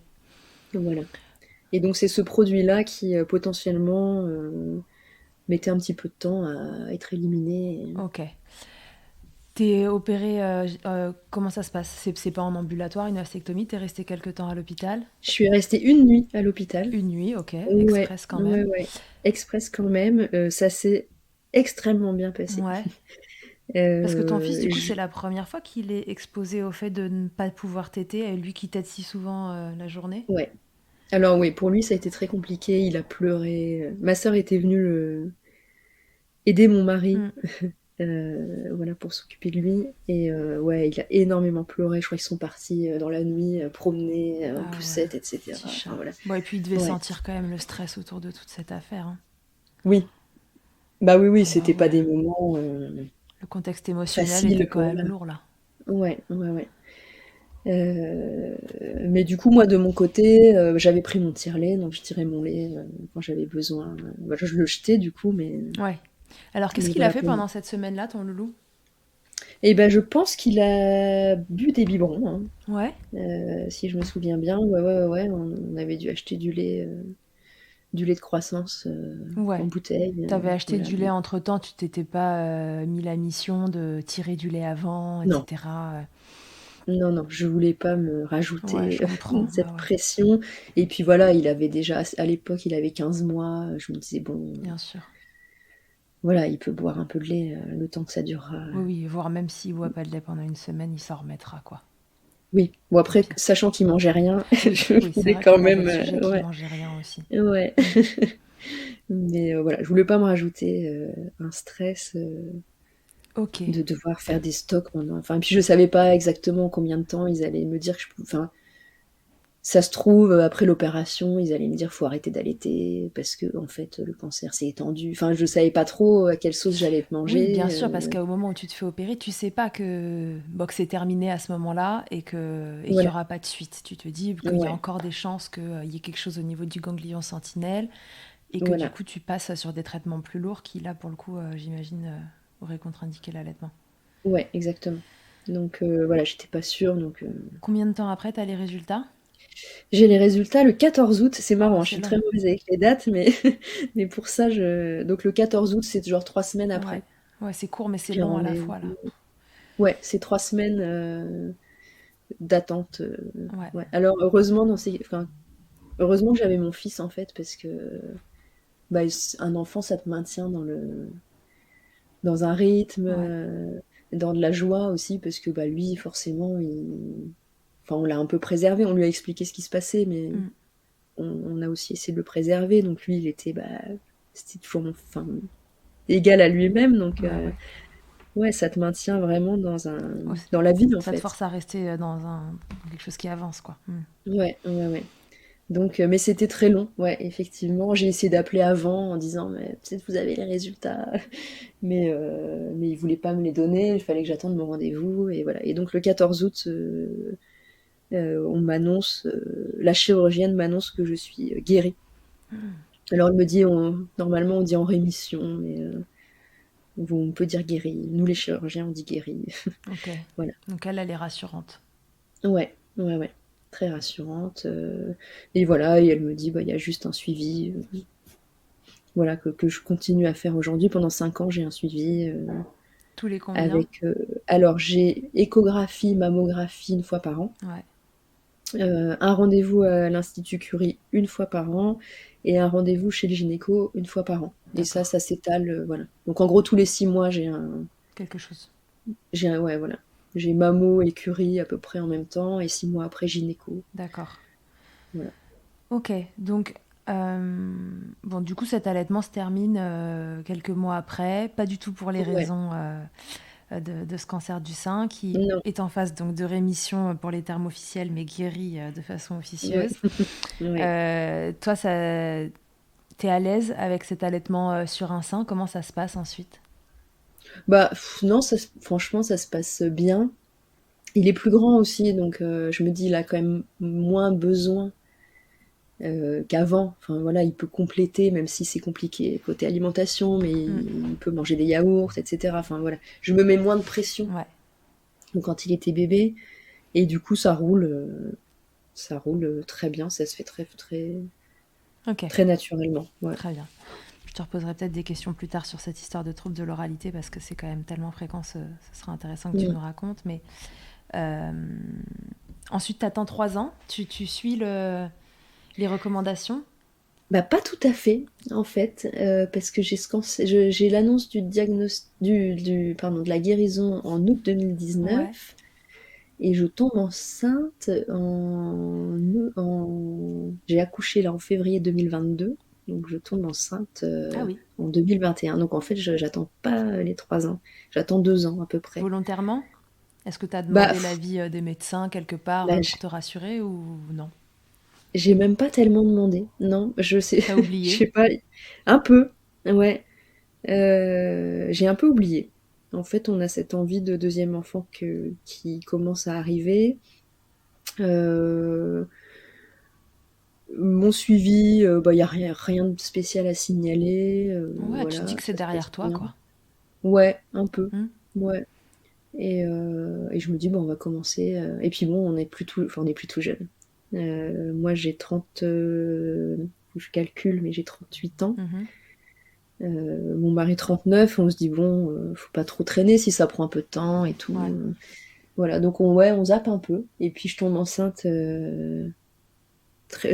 voilà. Et donc c'est ce produit-là qui potentiellement mettait un petit peu de temps à être éliminé. Ok. T'es opéré, comment ça se passe? C'est pas en ambulatoire, une mastectomie, t'es resté quelque temps à l'hôpital? Je suis restée une nuit à l'hôpital. Une nuit, ok, Ouais, express quand ouais, même. ouais. Express quand même. Ça s'est extrêmement bien passé. Ouais. Parce que ton fils, du coup, Je- c'est la première fois qu'il est exposé au fait de ne pas pouvoir téter, et lui qui tète si souvent la journée? Ouais. Alors oui, pour lui ça a été très compliqué. Il a pleuré. Ma sœur était venue aider mon mari. Hmm. Voilà, pour s'occuper de lui. Et ouais, il a énormément pleuré. Je crois qu'ils sont partis dans la nuit promener en Ah ouais, poussette, petit etc. Enfin chat. voilà. Bon, et puis il devait Ouais. sentir quand même le stress autour de toute cette affaire, hein. Oui. Bah oui, oui, Ah bah c'était pas ouais. des moments Le contexte émotionnel était faciles. quand même Voilà. lourd là. Ouais, ouais, ouais. Euh, mais du coup, moi, de mon côté, j'avais pris mon tire-lait, donc je tirais mon lait quand j'avais besoin. Voilà, je le jetais du coup, Ouais. Alors, qu'est-ce mais qu'il a voilà. fait pendant cette semaine-là, ton loulou? Et ben, je pense qu'il a bu des biberons, hein, Ouais. si je me souviens bien. Ouais, ouais, ouais, ouais. On avait dû acheter du lait de croissance en Ouais. bouteille. T'avais acheté Voilà. du lait entre-temps, tu t'étais pas mis la mission de tirer du lait avant, Non, etc. non, non, je voulais pas me Ouais, je rajouter comprends. Bah cette ouais, pression. Et puis voilà, il avait déjà, à l'époque, il avait 15 mois. Je me disais, bon, bien sûr. voilà, il peut boire un peu de lait le temps que ça durera. Oui, oui, voire même s'il boit pas de lait pendant une semaine, il s'en remettra, quoi. Oui, bon Au après, pire. sachant qu'il mangeait rien, Oui, je oui, c'est voulais vrai quand qu'on avait même, le sujet qu'il ouais, mangeait rien aussi. ouais. Mm. Mais voilà, je voulais pas me rajouter un stress Ok. de devoir faire des stocks pendant. Enfin, et puis je savais pas exactement combien de temps ils allaient me dire que je pouvais. Enfin, ça se trouve, après l'opération, ils allaient me dire faut arrêter d'allaiter parce que en fait le cancer s'est étendu. Enfin, je savais pas trop à quelle sauce j'allais être Oui, bien mangée. sûr, parce qu'au moment où tu te fais opérer, tu sais pas que, bon, que c'est terminé à ce moment-là et qu'il y Voilà, aura pas de suite. Tu te dis qu'il y a ouais, encore des chances qu'il y ait quelque chose au niveau du ganglion sentinelle et que du voilà, coup tu passes sur des traitements plus lourds qui, là, pour le coup, j'imagine, auraient contre-indiqué l'allaitement. ouais, exactement. Donc voilà, j'étais pas sûre. Donc Combien de temps après, tu as les résultats? j'ai les résultats le 14 août. C'est Oh, marrant, je c'est suis long. très mauvaise avec les dates, mais mais pour ça, donc le 14 août, c'est genre 3 semaines Ouais. après. Ouais, c'est court, mais c'est J'ai long à la rendez-vous. fois, là. Ouais, c'est 3 semaines d'attente. Ouais. Ouais. Alors heureusement, enfin, heureusement que j'avais mon fils en fait, parce que bah, un enfant, ça te maintient dans un rythme, Ouais. dans de la joie aussi, parce que bah, lui, forcément, enfin, on l'a un peu préservé, on lui a expliqué ce qui se passait, mais Mm. on a aussi essayé de le préserver. Donc lui, il était, c'était toujours, enfin, égal à lui-même. Donc Ouais. ouais, ça te maintient vraiment Ouais, dans la vie en ça te fait. force à rester dans quelque chose qui avance, quoi. Ouais, ouais, ouais. Donc, mais c'était très long, ouais, effectivement. J'ai essayé d'appeler avant en disant, mais peut-être vous avez les résultats. Mais il voulait pas me les donner, il fallait que j'attende mon rendez-vous. Et voilà. Et donc le 14 août, on m'annonce, la chirurgienne m'annonce que je suis guérie. Alors elle me dit, normalement on dit en rémission, mais on peut dire guérie. Nous les chirurgiens, on dit guérie. Ok. Voilà. Donc elle est rassurante. Ouais, ouais, ouais. Très rassurante. Et voilà, et elle me dit, il y a juste un suivi. Voilà, que je continue à faire aujourd'hui. Pendant 5 ans, j'ai un suivi Tous les combien? avec. Alors, j'ai échographie, mammographie une fois par an. Ouais. Un rendez-vous à l'Institut Curie une fois par an. Et un rendez-vous chez le gynéco une fois par an. Et ça D'accord. s'étale. Voilà. Donc, en gros, tous les 6 mois, Quelque chose. ouais, voilà. J'ai mammo et Curie à peu près en même temps. Et 6 mois après, gynéco. D'accord. Voilà. Ok. Donc, bon, du coup, cet allaitement se termine quelques mois après. Pas du tout pour les Ouais. raisons de ce cancer du sein qui Non. est en phase donc de rémission pour les termes officiels, mais guéri de façon Ouais. officieuse. Ouais. Toi, t'es à l'aise avec cet allaitement sur un sein? Comment ça se passe ensuite? Non, franchement, ça se passe bien. Il est plus grand aussi, donc je me dis, il a quand même moins besoin qu'avant. Enfin voilà, il peut compléter, même si c'est compliqué côté alimentation, mais il peut manger des yaourts, etc. Enfin voilà, je me mets moins de pression Ouais. que quand il était bébé, et du coup ça roule très bien, ça se fait très très Ok. très naturellement. Ouais. Très bien. Je te reposerai peut-être des questions plus tard sur cette histoire de trouble de l'oralité parce que c'est quand même tellement fréquent, ce sera intéressant que tu Mm. nous racontes. Mais ensuite, tu attends 3 ans, tu suis les recommandations. Pas tout à fait, en fait, parce que j'ai l'annonce du diagnostic, pardon, de la guérison en août Ouais, 2019. Et je tombe enceinte j'ai accouché là en février 2022, donc je tombe enceinte ah oui, en 2021. Donc en fait, j'attends pas les 3 ans, j'attends 2 ans à peu près. volontairement. Est-ce que tu as Bah, demandé l'avis des médecins quelque part bah, pour te rassurer ou non? j'ai même pas tellement demandé. Non, je sais, T'as je oublié? sais pas, un peu, ouais. J'ai un peu oublié. En fait, on a cette envie de deuxième enfant qui commence à arriver. Euh, Mon suivi, il y a rien de spécial à signaler, Ouais, tu te dis voilà, que c'est ça se passe derrière toi, bien. quoi. Ouais, un peu, Hmm. ouais. Et je me dis, bon, on va commencer. Et puis bon, on est plus tout jeune. Moi, j'ai 30, faut que je calcule, mais j'ai 38 ans. Mhm. Mon mari 39. On se dit, bon, faut pas trop traîner si ça prend un peu de temps et tout. Ouais. Voilà, donc on zappe un peu. Et puis je tombe enceinte.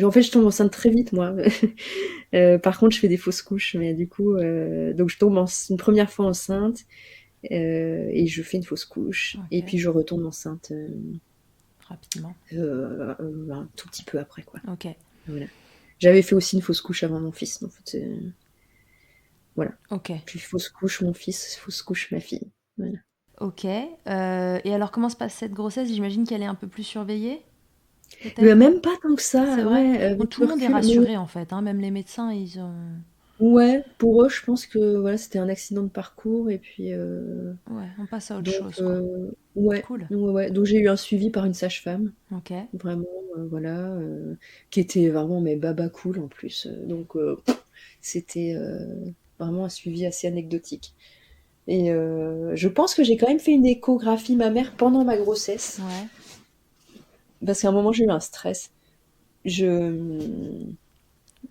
En fait, je tombe enceinte très vite, moi. Par contre, je fais des fausses couches, mais du coup, donc je tombe une première fois enceinte et je fais une fausse couche, et Ok, puis je retombe enceinte rapidement. un tout petit peu après, quoi. Ok, Voilà. J'avais fait aussi une fausse couche avant mon fils, en fait. Voilà. ok, Puis fausse couche mon fils, fausse couche ma fille. Voilà. ok. Et alors, comment se passe cette grossesse? J'imagine qu'elle est un peu plus surveillée, peut-être? Même pas tant que C'est ça, vrai? ouais, Bon, avec tout le le monde est recul. Mais rassuré, en fait, hein, même les médecins, ils ont... ouais, pour eux, je pense que voilà, c'était un accident de parcours, et puis Ouais, on passe à autre donc chose, quoi. ouais, Cool. ouais, ouais. Donc j'ai eu un suivi par une sage-femme. Ok. Vraiment, voilà, qui était vraiment mais baba cool en plus. Donc c'était vraiment un suivi assez anecdotique. Et je pense que j'ai quand même fait une échographie mammaire pendant ma grossesse, Ouais. parce qu'à un moment j'ai eu un stress. Je,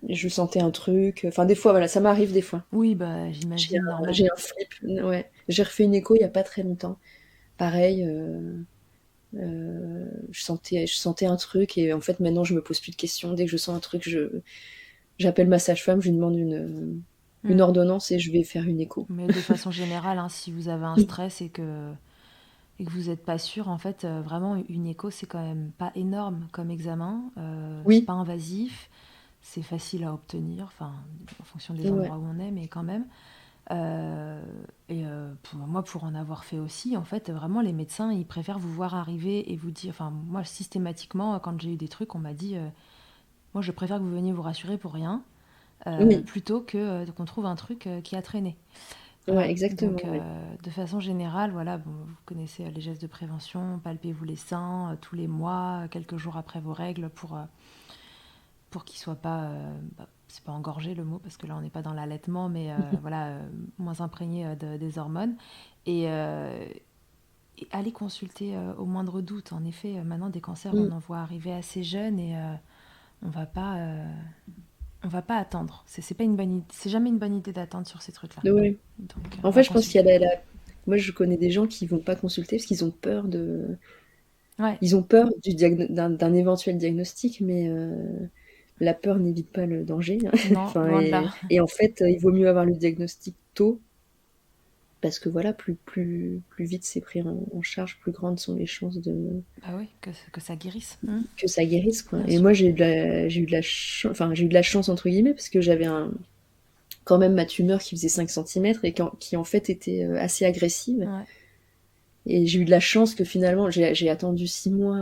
je sentais un truc. Enfin, des fois, voilà, ça m'arrive des fois. Oui, bah, j'imagine, normal. J'ai un flip. Ouais. J'ai refait une écho il y a pas très longtemps. Pareil, je sentais un truc, et en fait maintenant je me pose plus de questions. Dès que je sens un truc, j'appelle ma sage-femme, je lui demande une Hmm. ordonnance et je vais faire une écho. Mais de façon générale, hein, si vous avez un stress et que et que vous n'êtes pas sûr, en fait, vraiment, une écho, c'est quand même pas énorme comme examen. C'est Oui, pas invasif, c'est facile à obtenir, enfin, en fonction des ouais, endroits où on est, mais quand même. Euh, pour moi, pour en avoir fait aussi, en fait, vraiment, les médecins, ils préfèrent vous voir arriver et vous dire. Enfin, moi, systématiquement, quand j'ai eu des trucs, on m'a dit moi, je préfère que vous veniez vous rassurer pour rien, oui, plutôt que qu'on trouve un truc qui a traîné. ouais, Voilà, exactement, donc ouais. de façon générale, voilà, bon, vous connaissez les gestes de prévention, palpez-vous les seins tous les mois, quelques jours après vos règles, pour qu'ils soient pas, c'est pas engorgé le mot, parce que là on n'est pas dans l'allaitement, mais voilà, moins imprégné des hormones. Et, et aller consulter au moindre doute. En effet, maintenant des cancers, on Mm. en voit arriver assez jeunes et on va pas, euh, on va pas attendre. C'est pas une bonne idée, c'est jamais une bonne idée d'attendre sur ces trucs-là. Ouais. Donc En on va fait, je pense qu'il y consulter. a moi, je connais des gens qui vont pas consulter parce qu'ils ont peur Ouais, ils ont peur d'un éventuel diagnostic, mais la peur n'évite pas le danger, hein. non, Enfin, loin de là. et en fait, il vaut mieux avoir le diagnostic tôt parce que voilà, plus vite c'est pris en charge, plus grandes sont les chances Bah oui, que ça guérisse. que ça guérisse, quoi. Bien Et sûr. moi, j'ai eu de la chance, enfin, j'ai eu de la chance entre guillemets parce que j'avais quand même ma tumeur qui faisait 5 centimètres et qui en fait était assez agressive. Ouais. Et j'ai eu de la chance que finalement, j'ai attendu 6 mois.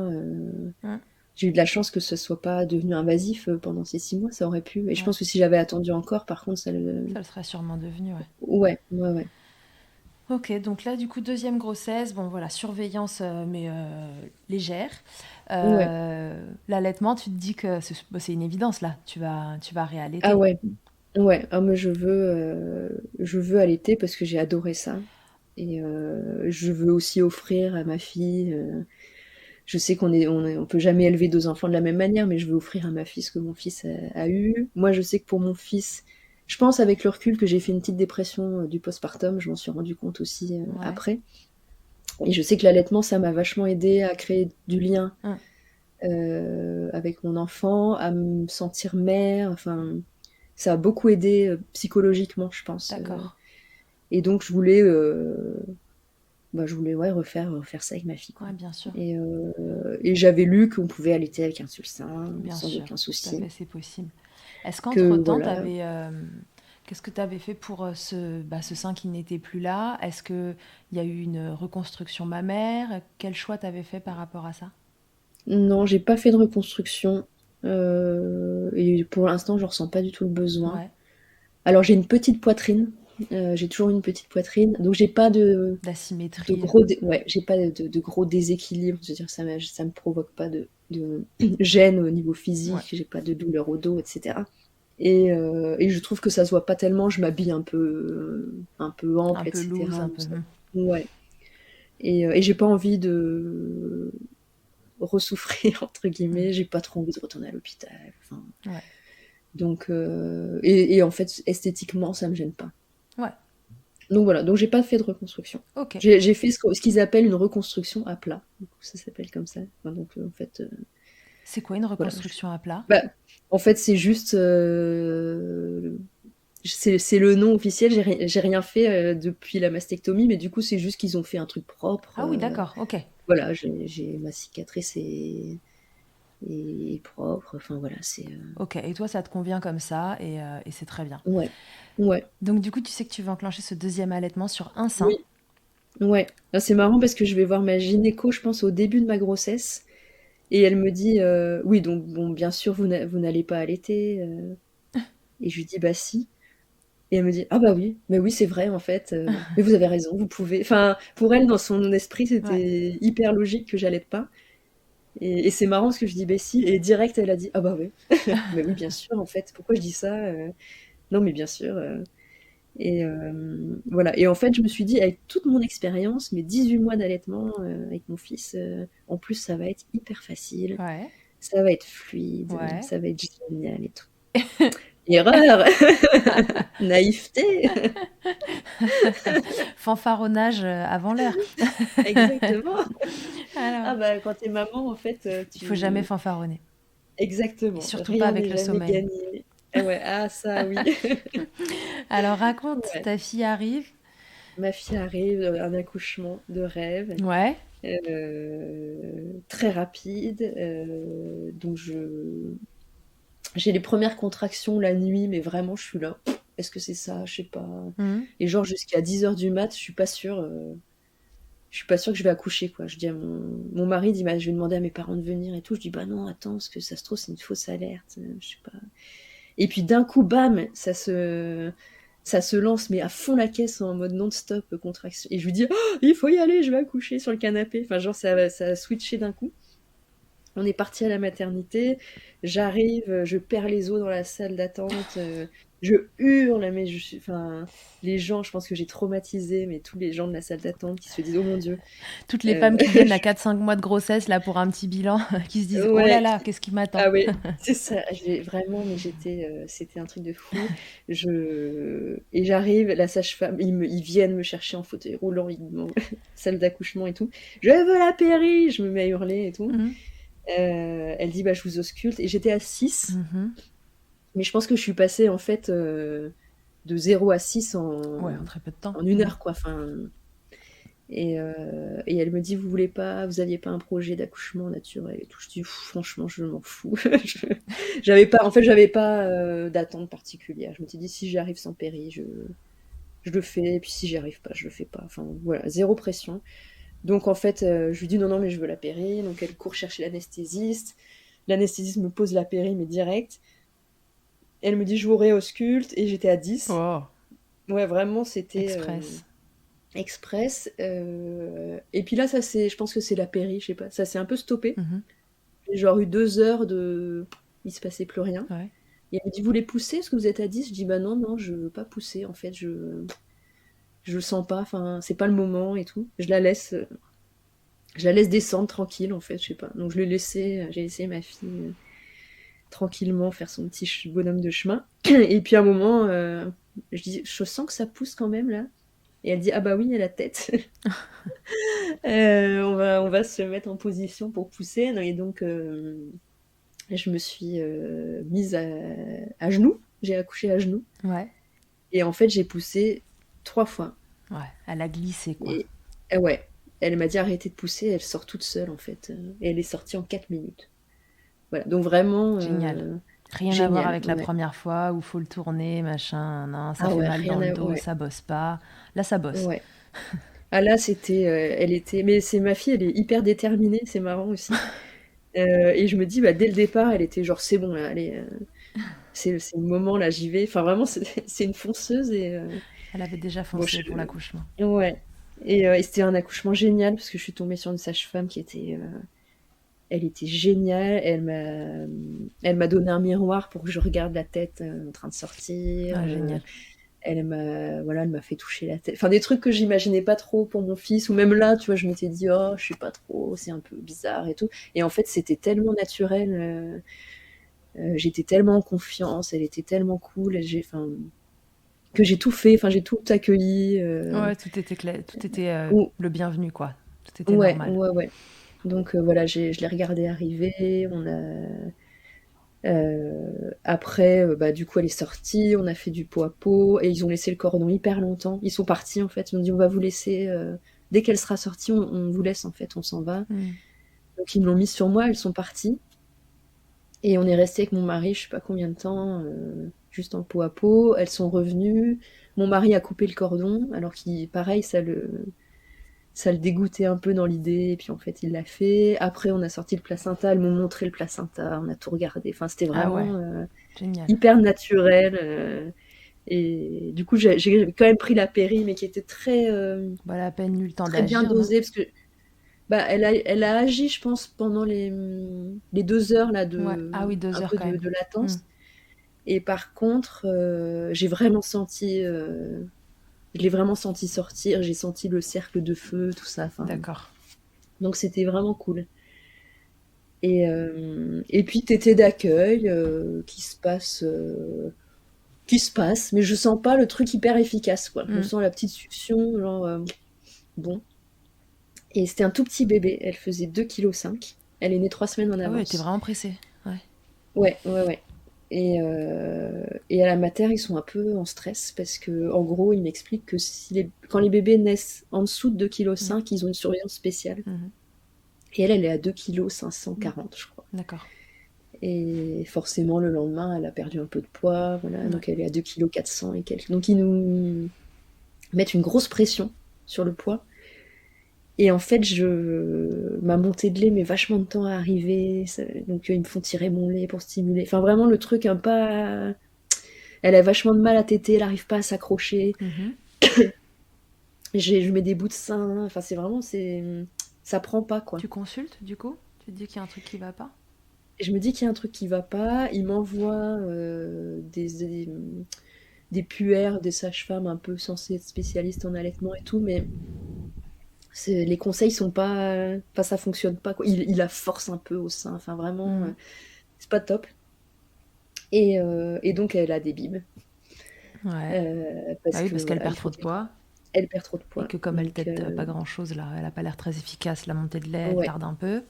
Mm. J'ai eu de la chance que ce soit pas devenu invasif pendant ces 6 mois, ça aurait pu. Et je Ouais. pense que si j'avais attendu encore, par contre, ça le. Ça le serait sûrement devenu, ouais. Ouais, ouais, ouais. Ok, donc là, du coup, deuxième grossesse, bon voilà, surveillance, mais légère. Ouais. L'allaitement, tu te dis que c'est une évidence là, tu vas Ah réallaiter. ouais, ouais. Ah, moi, je veux allaiter parce que j'ai adoré ça. Et je veux aussi offrir à ma fille. Je sais on peut jamais élever 2 enfants de la même manière, mais je veux offrir à ma fille ce que mon fils a eu. Moi, je sais que pour mon fils, je pense avec le recul que j'ai fait une petite dépression du postpartum. Je m'en suis rendu compte aussi Ouais. après. Et je sais que l'allaitement, ça m'a vachement aidé à créer du lien Mm. avec mon enfant, à me sentir mère. Enfin, ça a beaucoup aidé psychologiquement, je pense. D'accord. Et donc, je voulais ouais, refaire ça avec ma fille, quoi. Ouais, bien sûr. Et j'avais lu qu'on pouvait allaiter avec un seul sein, Bien sans sûr, aucun tout à souci. fait, c'est possible. Est-ce Que qu'entre-temps, voilà. qu'est-ce que tu avais fait pour ce sein qui n'était plus là? Est-ce qu'il y a eu une reconstruction mammaire? Quel choix tu avais fait par rapport à ça? Non, j'ai pas fait de reconstruction. Et pour l'instant, je ressens pas du tout le besoin. Ouais, Alors, j'ai une petite poitrine. J'ai toujours eu une petite poitrine. Donc, j'ai pas de d'asymétrie. ouais, j'ai pas de gros déséquilibres. Je veux dire, ça me provoque pas de gêne au niveau Ouais, physique. J'ai pas de douleur au dos, etc. Et je trouve que ça se voit pas tellement. Je m'habille un peu un ample, peu loose, etc. un Donc peu. ouais. Et j'ai pas envie de ressouffrir, entre Mm. guillemets. J'ai pas trop envie de retourner à l'hôpital. Enfin, Ouais, donc, et en fait, esthétiquement, ça me gêne pas. ouais, Donc voilà, donc j'ai pas fait de reconstruction. ok. J'ai fait ce qu'ils appellent une reconstruction à plat. Du coup, ça s'appelle comme ça. Enfin, donc en fait, C'est quoi une voilà. reconstruction à plat? Bah, en fait, c'est juste, c'est le nom officiel. J'ai rien fait depuis la mastectomie, mais du coup, c'est juste qu'ils ont fait un truc propre. Ah oui, d'accord, ok. Voilà, ma cicatrice est propre. Enfin voilà, c'est Ok, et toi, ça te convient comme ça, et c'est très bien. ouais, ouais, Donc du coup, tu sais que tu vas enclencher ce deuxième allaitement sur un sein. oui, ouais. Là, c'est marrant parce que je vais voir ma gynéco, je pense au début de ma grossesse, et elle me dit oui, donc bon, bien sûr, vous n'allez pas allaiter. Et je lui dis bah si. Et elle me dit ah bah oui, mais oui, c'est vrai en fait. Mais vous avez raison, vous pouvez. Enfin, pour elle, dans son esprit, Ouais. c'était hyper logique que j'allaite pas. Et c'est marrant parce que je dis bah si, et direct elle a dit ah bah oui, mais oui, bien sûr en fait. Pourquoi je dis ça? Non, mais bien sûr. Et voilà. Et en fait, je me suis dit, avec toute mon expérience, mes 18 mois d'allaitement avec mon fils, en plus, ça va être hyper facile, Ouais. ça va être fluide, Ouais. ça va être génial et tout. Erreur! Naïveté! Fanfaronnage avant l'heure. Exactement! Alors, Ah bah, quand t'es maman, en fait, il faut jamais fanfaronner. Et Exactement, surtout pas rien avec n'est le jamais sommeil. gagné. Ah ouais, ah ça oui. Alors raconte, Ouais. ta fille arrive. ma fille arrive, un accouchement de rêve, Ouais. très rapide. Donc j'ai les premières contractions la nuit, mais vraiment, je suis là. Est-ce que c'est ça? Je sais pas. Mhm. Et genre jusqu'à 10 heures du mat, je suis pas sûre. Je suis pas sûre que je vais accoucher, quoi. Je dis à mon mari, il dit, bah, je vais demander à mes parents de venir et tout. Je dis, bah non, attends, parce que ça se trouve, c'est une fausse alerte. Je sais pas. Et puis d'un coup, bam, ça se lance, mais à fond la caisse en mode non-stop contraction. Et je lui dis, oh, il faut y aller, je vais accoucher sur le canapé. Enfin, genre, ça a switché d'un coup. On est parti à la maternité. J'arrive, je perds les os dans la salle d'attente. Je hurle, mais enfin, les gens, je pense que j'ai traumatisé, mais tous les gens de la salle d'attente qui se disent, oh mon Dieu. Toutes les femmes qui viennent à Je- 4-5 mois de grossesse là pour un petit bilan, qui se disent oh là Ouais, là, qu'est-ce qui m'attend? ah oui, c'est ça. Vraiment, mais c'était un truc de fou. Et j'arrive, la sage-femme, ils viennent me chercher en fauteuil roulant, salle d'accouchement et tout. Je veux la péri, je me mets à hurler et tout. Mhm. Elle dit, bah, je vous ausculte. Et j'étais à 6, Mhm. mais je pense que je suis passée, en fait, de 0 à 6 Ouais, en très peu de temps. en 1 heure, quoi. Enfin, et elle me dit, vous aviez pas un projet d'accouchement naturel et tout. Je dis, franchement, je m'en fous. J'avais pas d'attente particulière. Je m'étais dit, si j'y arrive sans péri, je le fais. Et puis si j'y arrive pas, je le fais pas. Enfin, voilà, zéro pression. Donc en fait, je lui dis, non, non, mais je veux la péri. Donc elle court chercher l'anesthésiste. L'anesthésiste me pose la péri, mais direct. Elle me dit, je vous réausculte. Et j'étais à 10. Oh, Ouais, vraiment, c'était express. express. Et puis là, je pense que c'est la péri, je sais pas. Ça s'est un peu stoppé. Mhm. J'ai genre eu 2 heures de. Il se passait plus rien. Ouais. Et elle me dit, vous voulez pousser? Est-ce que vous êtes à 10? Je dis, bah non, non, je veux pas pousser. En fait, je le sens pas. Enfin, c'est pas le moment et tout. Je la laisse descendre tranquille, en fait, je sais pas. Donc j'ai laissé ma fille tranquillement faire son petit bonhomme de chemin. Et puis à un moment, je dis, je sens que ça pousse quand même là. Et elle dit, ah bah oui, il y a la tête. On va se mettre en position pour pousser. Et donc, je me suis mise à genoux. J'ai accouché à genoux. Ouais. Et en fait, j'ai poussé 3 fois. Ouais. Elle a glissé quoi. Et ouais, elle m'a dit arrêtez de pousser. Elle sort toute seule en fait. Et elle est sortie en 4 minutes. Voilà. Donc vraiment Génial. Rien à voir génial. avec la Ouais. première fois où faut le tourner, machin, non, ça Ah fait ouais, mal dans rien le à dos, ouais. ça bosse pas. Là, ça bosse. Ouais. Ah là, elle était. Mais c'est ma fille, elle est hyper déterminée. C'est marrant aussi. Et je me dis, bah, dès le départ, elle était genre, c'est bon, là, allez, c'est le moment, là, j'y vais. Enfin, vraiment, c'est une fonceuse. Elle avait déjà Bon, foncé pour l'accouchement. ouais. Et c'était un accouchement génial parce que je suis tombée sur une sage-femme elle était géniale. Elle m'a donné un miroir pour que je regarde la tête en train de sortir. Ah, génial. Elle m'a fait toucher la tête. Enfin, des trucs que j'imaginais pas trop pour mon fils. Ou même là, tu vois, je m'étais dit, oh, je sais pas trop, c'est un peu bizarre et tout. Et en fait, c'était tellement naturel. J'étais tellement en confiance. Elle était tellement cool. Enfin, que j'ai tout fait. Enfin, j'ai tout accueilli. Ouais, tout était clair, tout était Ou- le bienvenu quoi. Tout était ouais, normal. ouais, ouais. Donc voilà, je l'ai regardé arriver. Après, bah, du coup, elle est sortie, on a fait du pot à pot, et ils ont laissé le cordon hyper longtemps. Ils sont partis, en fait. Ils ont dit, on va vous laisser, dès qu'elle sera sortie, on vous laisse, en fait, on s'en va. Mm. Donc, ils me l'ont mis sur moi, elles sont parties. Et on est resté avec mon mari, je sais pas combien de temps, juste en pot à pot. Elles sont revenues. Mon mari a coupé le cordon, alors qu'il, pareil, ça le dégoûtait un peu dans l'idée, et puis en fait, il l'a fait. Après, on a sorti le placenta, elles m'ont montré le placenta, on a tout regardé. Enfin, c'était Ah ouais, vraiment génial. hyper naturel. Et du coup, j'ai quand même pris la péri, mais qui était très, Bah, elle a à peine eu le temps très bien d'agir, non? dosée, parce que bah, elle a agi, je pense, pendant les 2 heures là, Ouais. Ah oui, deux un heures peu quand de, même. de Mm. latence. Et par contre, j'ai vraiment senti, je l'ai vraiment senti sortir, j'ai senti le cercle de feu, tout ça. Enfin, D'accord. donc c'était vraiment cool. Et puis tété d'accueil qui se passe, mais je sens pas le truc hyper efficace, quoi. Je Mm. sens la petite succion, genre bon. Et c'était un tout petit bébé, elle faisait 2,5 kg. Elle est née 3 semaines en Ah ouais, t'es avance. vraiment pressée. Ouais. Ouais, ouais, ouais. Et à la mater, ils sont un peu en stress parce que, en gros, ils m'expliquent que quand les bébés naissent en dessous de 2,5 kg, ils ont une surveillance spéciale. Mhm. Et elle est à 2,540 kg, je crois. D'accord. Et forcément, le lendemain, elle a perdu un peu de poids. Voilà, Ouais. donc elle est à 2,4 kg et quelques. Donc ils nous mettent une grosse pression sur le poids. Et en fait, ma montée de lait met vachement de temps à arriver. Donc ils me font tirer mon lait pour stimuler. Enfin, vraiment, le truc un peu... Elle a vachement de mal à téter, elle n'arrive pas à s'accrocher. Mhm. Je mets des bouts de sein. Enfin, c'est vraiment... Ça prend pas, quoi. Tu consultes, du coup? Tu te dis qu'il y a un truc qui va pas? Et je me dis qu'il y a un truc qui va pas. Il m'envoie des puères, des sages-femmes un peu censées être spécialistes en allaitement et tout, mais les conseils sont pas... Enfin, ça fonctionne pas, quoi. Il la force un peu au sein. Enfin, vraiment, Mhm. c'est pas top. Et donc, elle a des bibes. Ouais. Parce Bah oui, que, parce qu'elle voilà, perd il faut trop de poids elle perd trop de et poids. que comme elle Donc, t'aide pas grand-chose là, elle a pas l'air très efficace, la montée de lait, elle ouais, tarde un peu.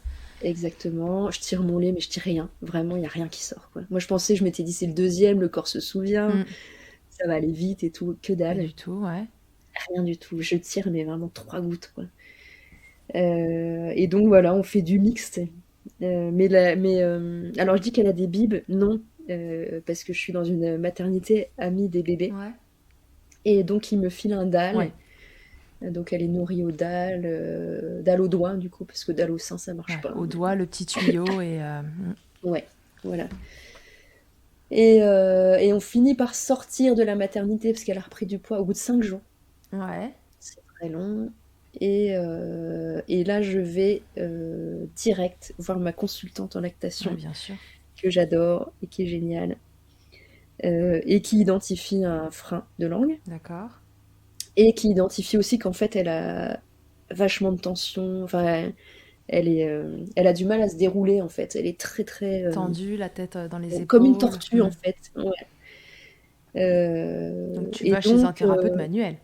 exactement. Je tire mon lait, mais je tire rien. Vraiment, il n'y a rien qui sort, quoi. Moi, je m'étais dit, c'est le deuxième, le corps se souvient, Mm. ça va aller vite et tout. Que Pas dalle. du tout, ouais. Rien du tout. Je tire, mais vraiment 3 gouttes, quoi. Et donc, voilà, on fait du mixte. Alors, je dis qu'elle a des bibes. Non, parce que je suis dans une maternité amie des bébés. Ouais. Et donc, il me file un dalle. Ouais. Donc, elle est nourrie au dalle, dalle au doigt, du coup, parce que dalle au sein, ça marche Ouais. pas. Au doigt, le petit tuyau et Ouais, voilà. Et on finit par sortir de la maternité parce qu'elle a repris du poids au bout de 5 jours. ouais. C'est très long. Et là, je vais direct voir ma consultante en Ouais, lactation, bien sûr. que j'adore et qui est géniale, et qui identifie un frein de langue, D'accord. et qui identifie aussi qu'en fait, elle a vachement de tension. Enfin, elle a du mal à se dérouler, en fait. Elle est très, très... Tendu, la tête dans les comme une épaules. tortue, en fait. Ouais. Donc tu Et vas chez un donc, thérapeute manuel.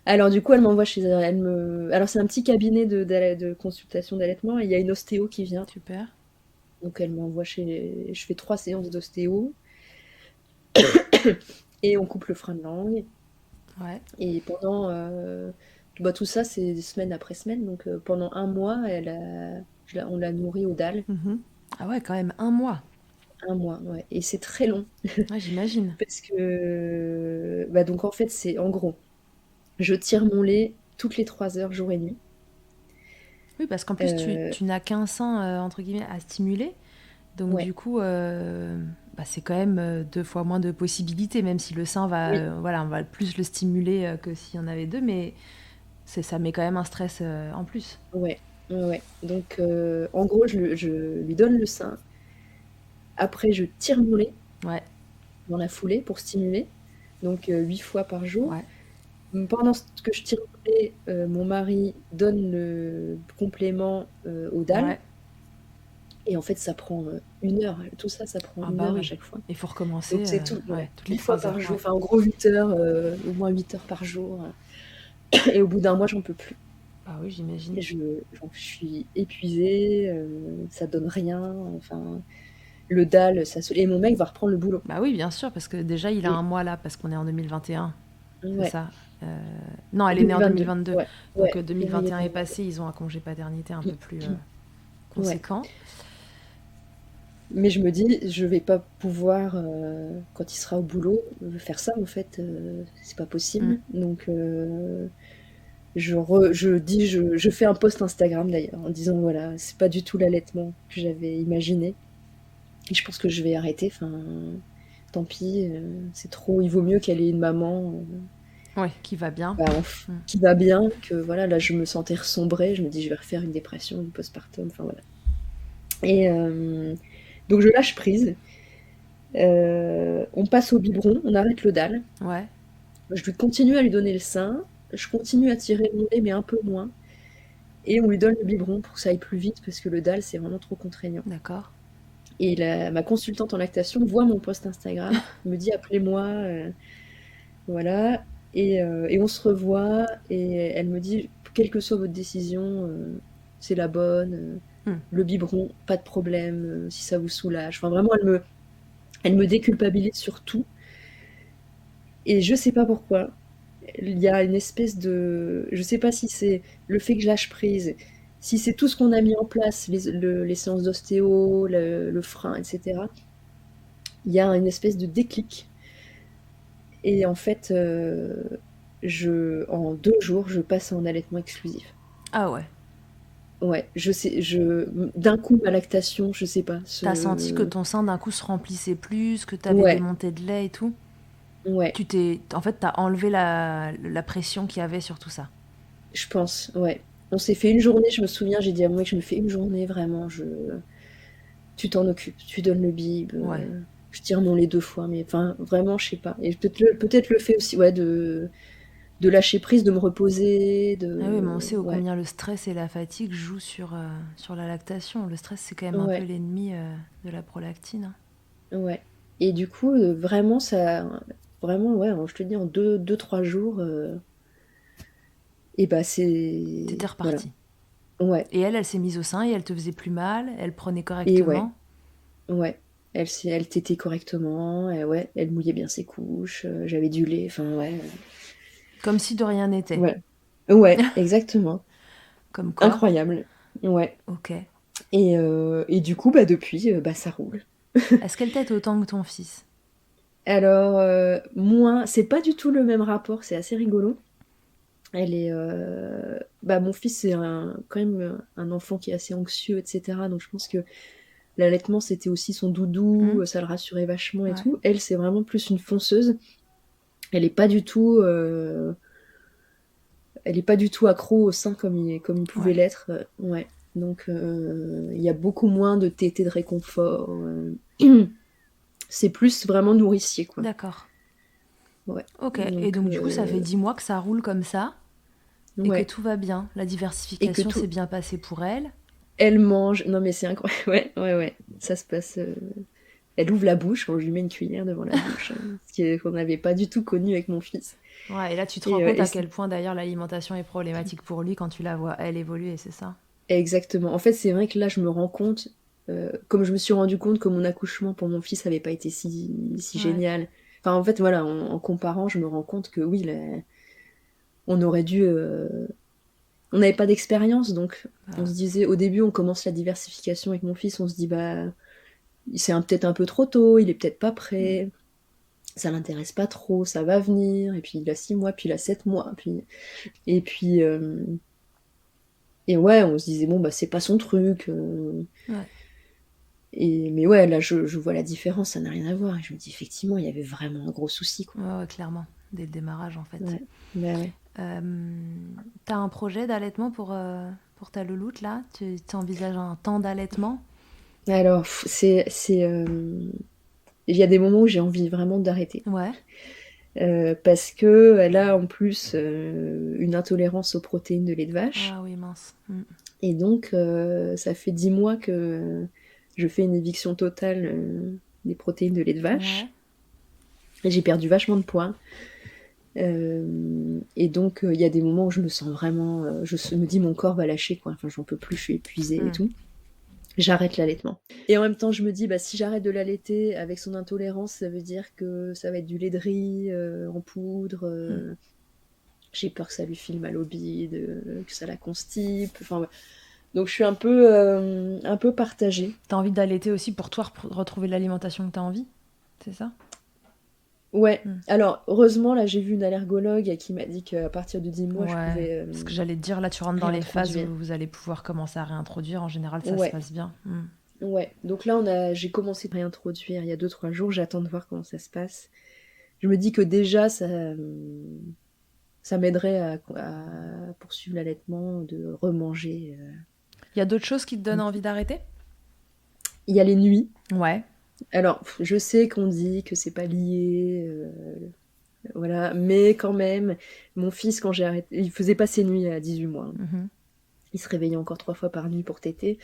alors du coup, elle m'envoie chez elle. Alors c'est un petit cabinet de consultation d'allaitement, et il y a une ostéo qui vient. Super. Donc elle m'envoie chez... Je fais 3 séances d'ostéo, et on coupe le frein de langue. Ouais. Et pendant... tout ça, c'est semaine après semaine. Donc pendant un mois, on l'a nourrie au dalle. Mhm. Ah ouais, quand même, 1 mois. Un mois, ouais. Et c'est très long. Ouais, j'imagine. Parce que... donc en fait, c'est en gros, je tire mon lait toutes les 3 heures, jour et nuit. Oui, parce qu'en plus, Euh, tu n'as qu'un sein, entre guillemets, à stimuler. Donc ouais, du coup, c'est quand même 2 fois moins de possibilités, même si le sein va, oui, voilà, on va plus le stimuler que s'il y en avait deux, mais ça met quand même un stress en plus. ouais, ouais, ouais. Donc en gros, je lui donne le sein. Après, je tire mon lait Ouais, dans la foulée pour stimuler. Donc 8 fois par jour. ouais, Pendant que je tire mon lait, mon mari donne le complément aux dalles. ouais. Et en fait, ça prend 1 heure. Tout ça, ça prend Ah une bah heure à oui, chaque fois. il faut Donc recommencer c'est tout, ouais. ouais, toutes les 8 fois 3 par heures. jour. Ouais. Enfin, en gros, 8 heures, au moins 8 heures par jour. Et au bout d'un mois, j'en peux plus. Bah oui, j'imagine. Et je suis épuisée, ça donne rien. Enfin, le dalle, et mon mec va reprendre le boulot. Bah oui, bien sûr, parce que déjà, il a Et 1 mois là, parce qu'on est en 2021, c'est ouais, ça. Non, elle est née en 2022. 2022. Ouais, Donc ouais, février 2021 est 2022. passé, ils ont un congé paternité un peu plus Ouais. conséquent. Mais je me dis, je vais pas pouvoir, quand il sera au boulot, faire ça en fait, c'est pas Mm. possible. Donc je fais un post Instagram d'ailleurs en disant voilà, c'est pas du tout l'allaitement que j'avais imaginé. Et je pense que je vais arrêter. Enfin, tant pis, c'est trop. Il vaut mieux qu'elle ait une maman Ouais, qui va bien. Mm. qui va bien, que voilà, là je me sentais ressombrée. Je me dis je vais refaire une dépression, une postpartum. Enfin voilà. Et donc je lâche prise. On passe au biberon, on arrête le dalle. Ouais, Je lui continue à lui donner le sein. Je continue à tirer mon lait, mais un peu moins. Et on lui donne le biberon pour que ça aille plus vite, parce que le dalle, c'est vraiment trop contraignant. d'accord. Et ma consultante en lactation voit mon post Instagram, me dit appelez-moi, voilà. Et on se revoit, et elle me dit quelle que soit votre décision, c'est la bonne. Mm. Le biberon, pas de problème, si ça vous soulage. Enfin, vraiment, Elle me déculpabilise sur tout. Et je sais pas pourquoi. Il y a une espèce de... Je sais pas si c'est le fait que je lâche prise, si c'est tout ce qu'on a mis en place, les séances d'ostéo, le frein, etc. Il y a une espèce de déclic. Et en fait, en 2 jours, je passe en allaitement exclusif. Ah ouais. Ouais, je sais, d'un coup, ma lactation, je sais pas, T'as senti que ton sein d'un coup se remplissait plus, que t'avais des ouais, montées de lait et tout? ouais, En fait, t'as enlevé la pression qu'il y avait sur tout ça. je pense, ouais. On s'est fait une journée, je me souviens, j'ai dit à mon mec, je me fais une journée, vraiment, tu t'en occupes, tu donnes le bib, Ouais. je tire mon lait 2 fois, mais enfin, vraiment, je sais pas. Et peut-être le fait aussi, ouais, de lâcher prise, de me reposer, Ah oui, mais on sait ô ouais, combien le stress et la fatigue jouent sur la lactation. Le stress, c'est quand même un peu ouais, l'ennemi de la prolactine, hein. ouais. Et du coup, vraiment, vraiment, ouais, je te dis, en 3 jours, et bah, T'étais voilà, reparti. ouais. Et elle s'est mise au sein et elle te faisait plus mal, elle prenait Et ouais, correctement. ouais. Elle tétait correctement, et ouais, elle mouillait bien ses couches, j'avais du lait, enfin, ouais. Comme si de rien n'était. Ouais. Ouais, exactement. Comme quoi. Incroyable. Ouais. Ok. Et du coup, bah, depuis, bah, ça roule. Est-ce qu'elle t'aide autant que ton fils? Alors, moins, c'est pas du tout le même rapport, c'est assez rigolo. Bah, mon fils, c'est quand même un enfant qui est assez anxieux, etc. Donc, je pense que l'allaitement, c'était aussi son doudou, Hmm. ça le rassurait vachement et Ouais. tout. Elle, c'est vraiment plus une fonceuse. Elle est pas du tout, elle est pas du tout accro au sein comme il pouvait Ouais. l'être. Ouais. Donc, il y a beaucoup moins de tétés de réconfort. C'est plus vraiment nourricier, quoi. D'accord. Ouais. Ok. Et Donc, donc, du coup, ça fait 10 mois que ça roule comme ça et que ouais. tout va bien. La Et que diversification s'est tout. bien passée pour elle. Elle mange. Non, mais c'est incroyable. Ouais, ouais, ouais. Ça se passe. Elle ouvre la bouche, on lui met une cuillère devant la bouche, qu'on n'avait pas du tout connu avec mon fils. Ouais, et là, tu te rends Et, compte à quel point, d'ailleurs, l'alimentation est problématique pour lui quand tu la vois, elle, évoluer, c'est ça? exactement. En fait, c'est vrai que là, je me rends compte, comme je me suis rendu compte que mon accouchement pour mon fils n'avait pas été si Ouais. génial. Enfin, en fait, voilà, en comparant, je me rends compte que oui, on aurait dû. On n'avait pas d'expérience, donc on Voilà. se disait, au début, on commence la diversification avec mon fils, on se dit, bah, c'est peut-être un peu trop tôt, il est peut-être pas Mm. prêt, ça l'intéresse pas trop, ça va venir, et puis il a 6 mois, puis il a 7 mois, et puis, et ouais, on se disait, bon, bah, c'est pas son truc. Ouais. Mais ouais, là, je vois la différence, ça n'a rien à voir. Et je me dis, effectivement, il y avait vraiment un gros souci, quoi. Ouais, ouais, clairement. Dès le démarrage, en fait. Ouais, bah ouais. Euh, T'as un projet d'allaitement pour ta louloute, là? Tu envisages un temps d'allaitement? Alors, il y a des moments où j'ai envie vraiment d'arrêter. Ouais. Parce que elle a en plus une intolérance aux protéines de lait de vache. Ah oui, mince. Mm. Et donc, ça fait 10 mois que je fais une éviction totale des protéines de lait de Ouais. vache. Et j'ai perdu vachement de poids. Et donc, il y a des moments où je me sens vraiment. Me dis, mon corps va lâcher, quoi. Enfin, j'en peux plus, je suis épuisée et Mm. tout. J'arrête l'allaitement. Et en même temps, je me dis, bah, si j'arrête de l'allaiter avec son intolérance, ça veut dire que ça va être du lait de riz en poudre. Mm. J'ai peur que ça lui file mal au bide, que ça la constipe. Enfin, ouais. Donc, je suis un peu partagée. T'as envie d'allaiter aussi pour toi retrouver l'alimentation que t'as envie? C'est ça? Ouais. Mm. Alors, heureusement, là, j'ai vu une allergologue qui m'a dit qu'à partir de 10 mois, je Ouais. pouvais Ce que j'allais te dire, là, tu rentres dans les phases réintroduire. où vous allez pouvoir commencer à réintroduire. En général, ça se Ouais. passe bien. Mm. Ouais, donc là j'ai commencé à réintroduire il y a 2 3 jours, j'attends de voir comment ça se passe. Je me dis que déjà ça m'aiderait à poursuivre l'allaitement, de remanger. Il y a d'autres choses qui te donnent envie d'arrêter? Il y a les nuits. Ouais. Alors, je sais qu'on dit que c'est pas lié, voilà, mais quand même, mon fils, quand j'ai arrêté, il faisait pas ses nuits à 18 mois, hein. Mhm. Il se réveillait encore 3 fois par nuit pour téter.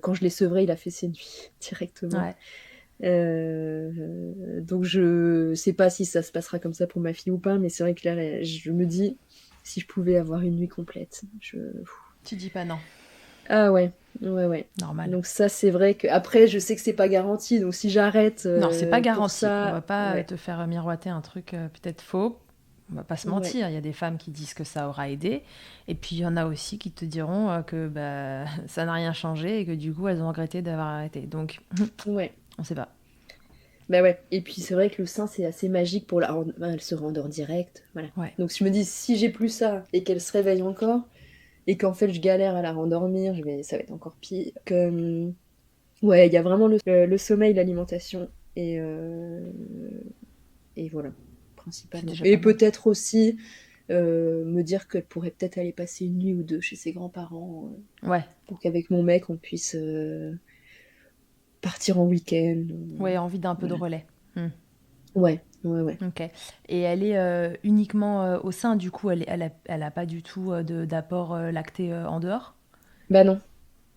Quand je l'ai sevré, il a fait ses nuits directement. Ouais. Donc je sais pas si ça se passera comme ça pour ma fille ou pas, mais c'est vrai que là, je me dis, si je pouvais avoir une nuit complète, Tu dis pas non. Ah ouais, ouais. Normal. Donc ça, c'est vrai que après, je sais que c'est pas garanti. Donc si j'arrête Non, c'est pas pour garanti. On va ça, pas ouais, te faire miroiter un truc peut-être faux. On va pas se ouais, mentir. Il y a des femmes qui disent que ça aura aidé. Et puis il y en a aussi qui te diront que bah, ça n'a rien changé et que du coup elles ont regretté d'avoir arrêté. Donc ouais. on sait pas. Bah ouais. Et puis c'est vrai que le sein, c'est assez magique pour elle se rendort direct. Voilà. Ouais. Donc je me dis, si j'ai plus ça et qu'elle se réveille encore, et qu'en fait je galère à la rendormir, ça va être encore pire. Ouais, il y a vraiment le sommeil, l'alimentation et voilà, C'est principalement. déjà Et pas mal. peut-être aussi me dire qu'elle pourrait peut-être aller passer une nuit ou deux chez ses grands-parents Ouais. pour qu'avec mon mec on puisse partir en week-end. Ouais, envie d'un peu de Voilà. relais. Hmm. Ouais. Ok. Et elle est uniquement au sein, du coup, elle a pas du tout d'apport lacté en dehors? Bah non.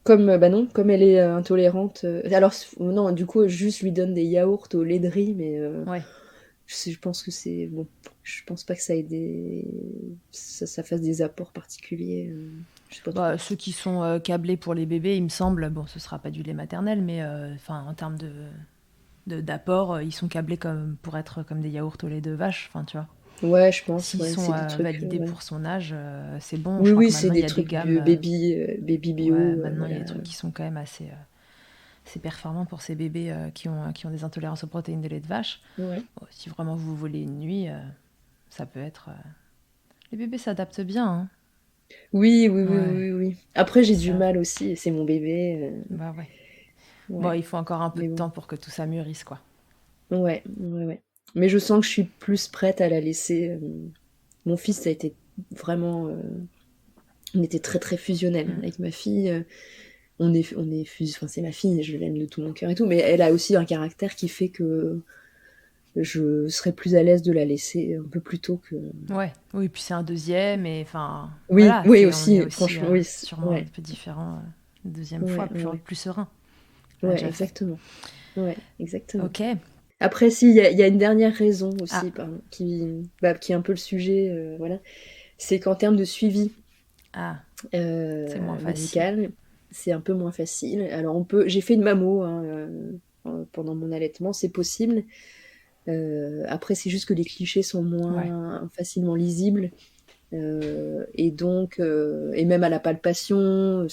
Bah non, comme elle est intolérante. Alors, non, du coup, juste je lui donne des yaourts au lait de riz, mais Ouais. je pense que c'est. Bon, je pense pas que ça ait ça fasse des apports particuliers. Je sais pas trop. Bah, ceux qui sont câblés pour les bébés, il me semble, bon, ce sera pas du lait maternel, mais enfin, en termes d'apport, ils sont câblés comme, pour être comme des yaourts au lait de vache, enfin, tu vois. Ouais, je pense, S'ils ouais, sont c'est des trucs. validés Ouais. pour son âge, c'est bon. Je Oui, crois oui, que c'est maintenant, il des y a des trucs gammes. baby Ouais, bio, maintenant, il y a voilà. des trucs qui sont quand même assez performants pour ces bébés qui ont des intolérances aux protéines de lait de vache. Ouais. Bon, si vraiment vous voulez une nuit, ça peut être. Les bébés s'adaptent bien, hein. Ouais, Oui. Après, j'ai du ça. mal aussi, et c'est mon bébé. Bah ouais. Bon, Ouais, il faut encore un peu mais de bon. temps pour que tout ça mûrisse, quoi. Ouais. Mais je sens que je suis plus prête à la laisser. Mon fils, ça a été vraiment. On était très très fusionnels. Mm. Avec ma fille, enfin, c'est ma fille, je l'aime de tout mon cœur et tout, mais elle a aussi un caractère qui fait que je serais plus à l'aise de la laisser un peu plus tôt que. Ouais, oui, puis c'est un deuxième, et enfin, Oui, voilà, oui on est aussi, aussi franchement, oui. sûrement un Ouais, peu différent une deuxième fois, ouais, ouais, ouais. plus serein. On l'a Ouais, déjà fait. exactement. Ouais, exactement. Ok. Après, si, il y a une dernière raison Ah, aussi, pardon, qui est un peu le sujet, voilà. C'est qu'en termes de suivi ah, c'est moins facile. médical, c'est un peu moins facile. Alors, j'ai fait une mammo hein, pendant mon allaitement, c'est possible. Après, c'est juste que les clichés sont Ouais, moins facilement lisibles. Et donc, et même à la palpation,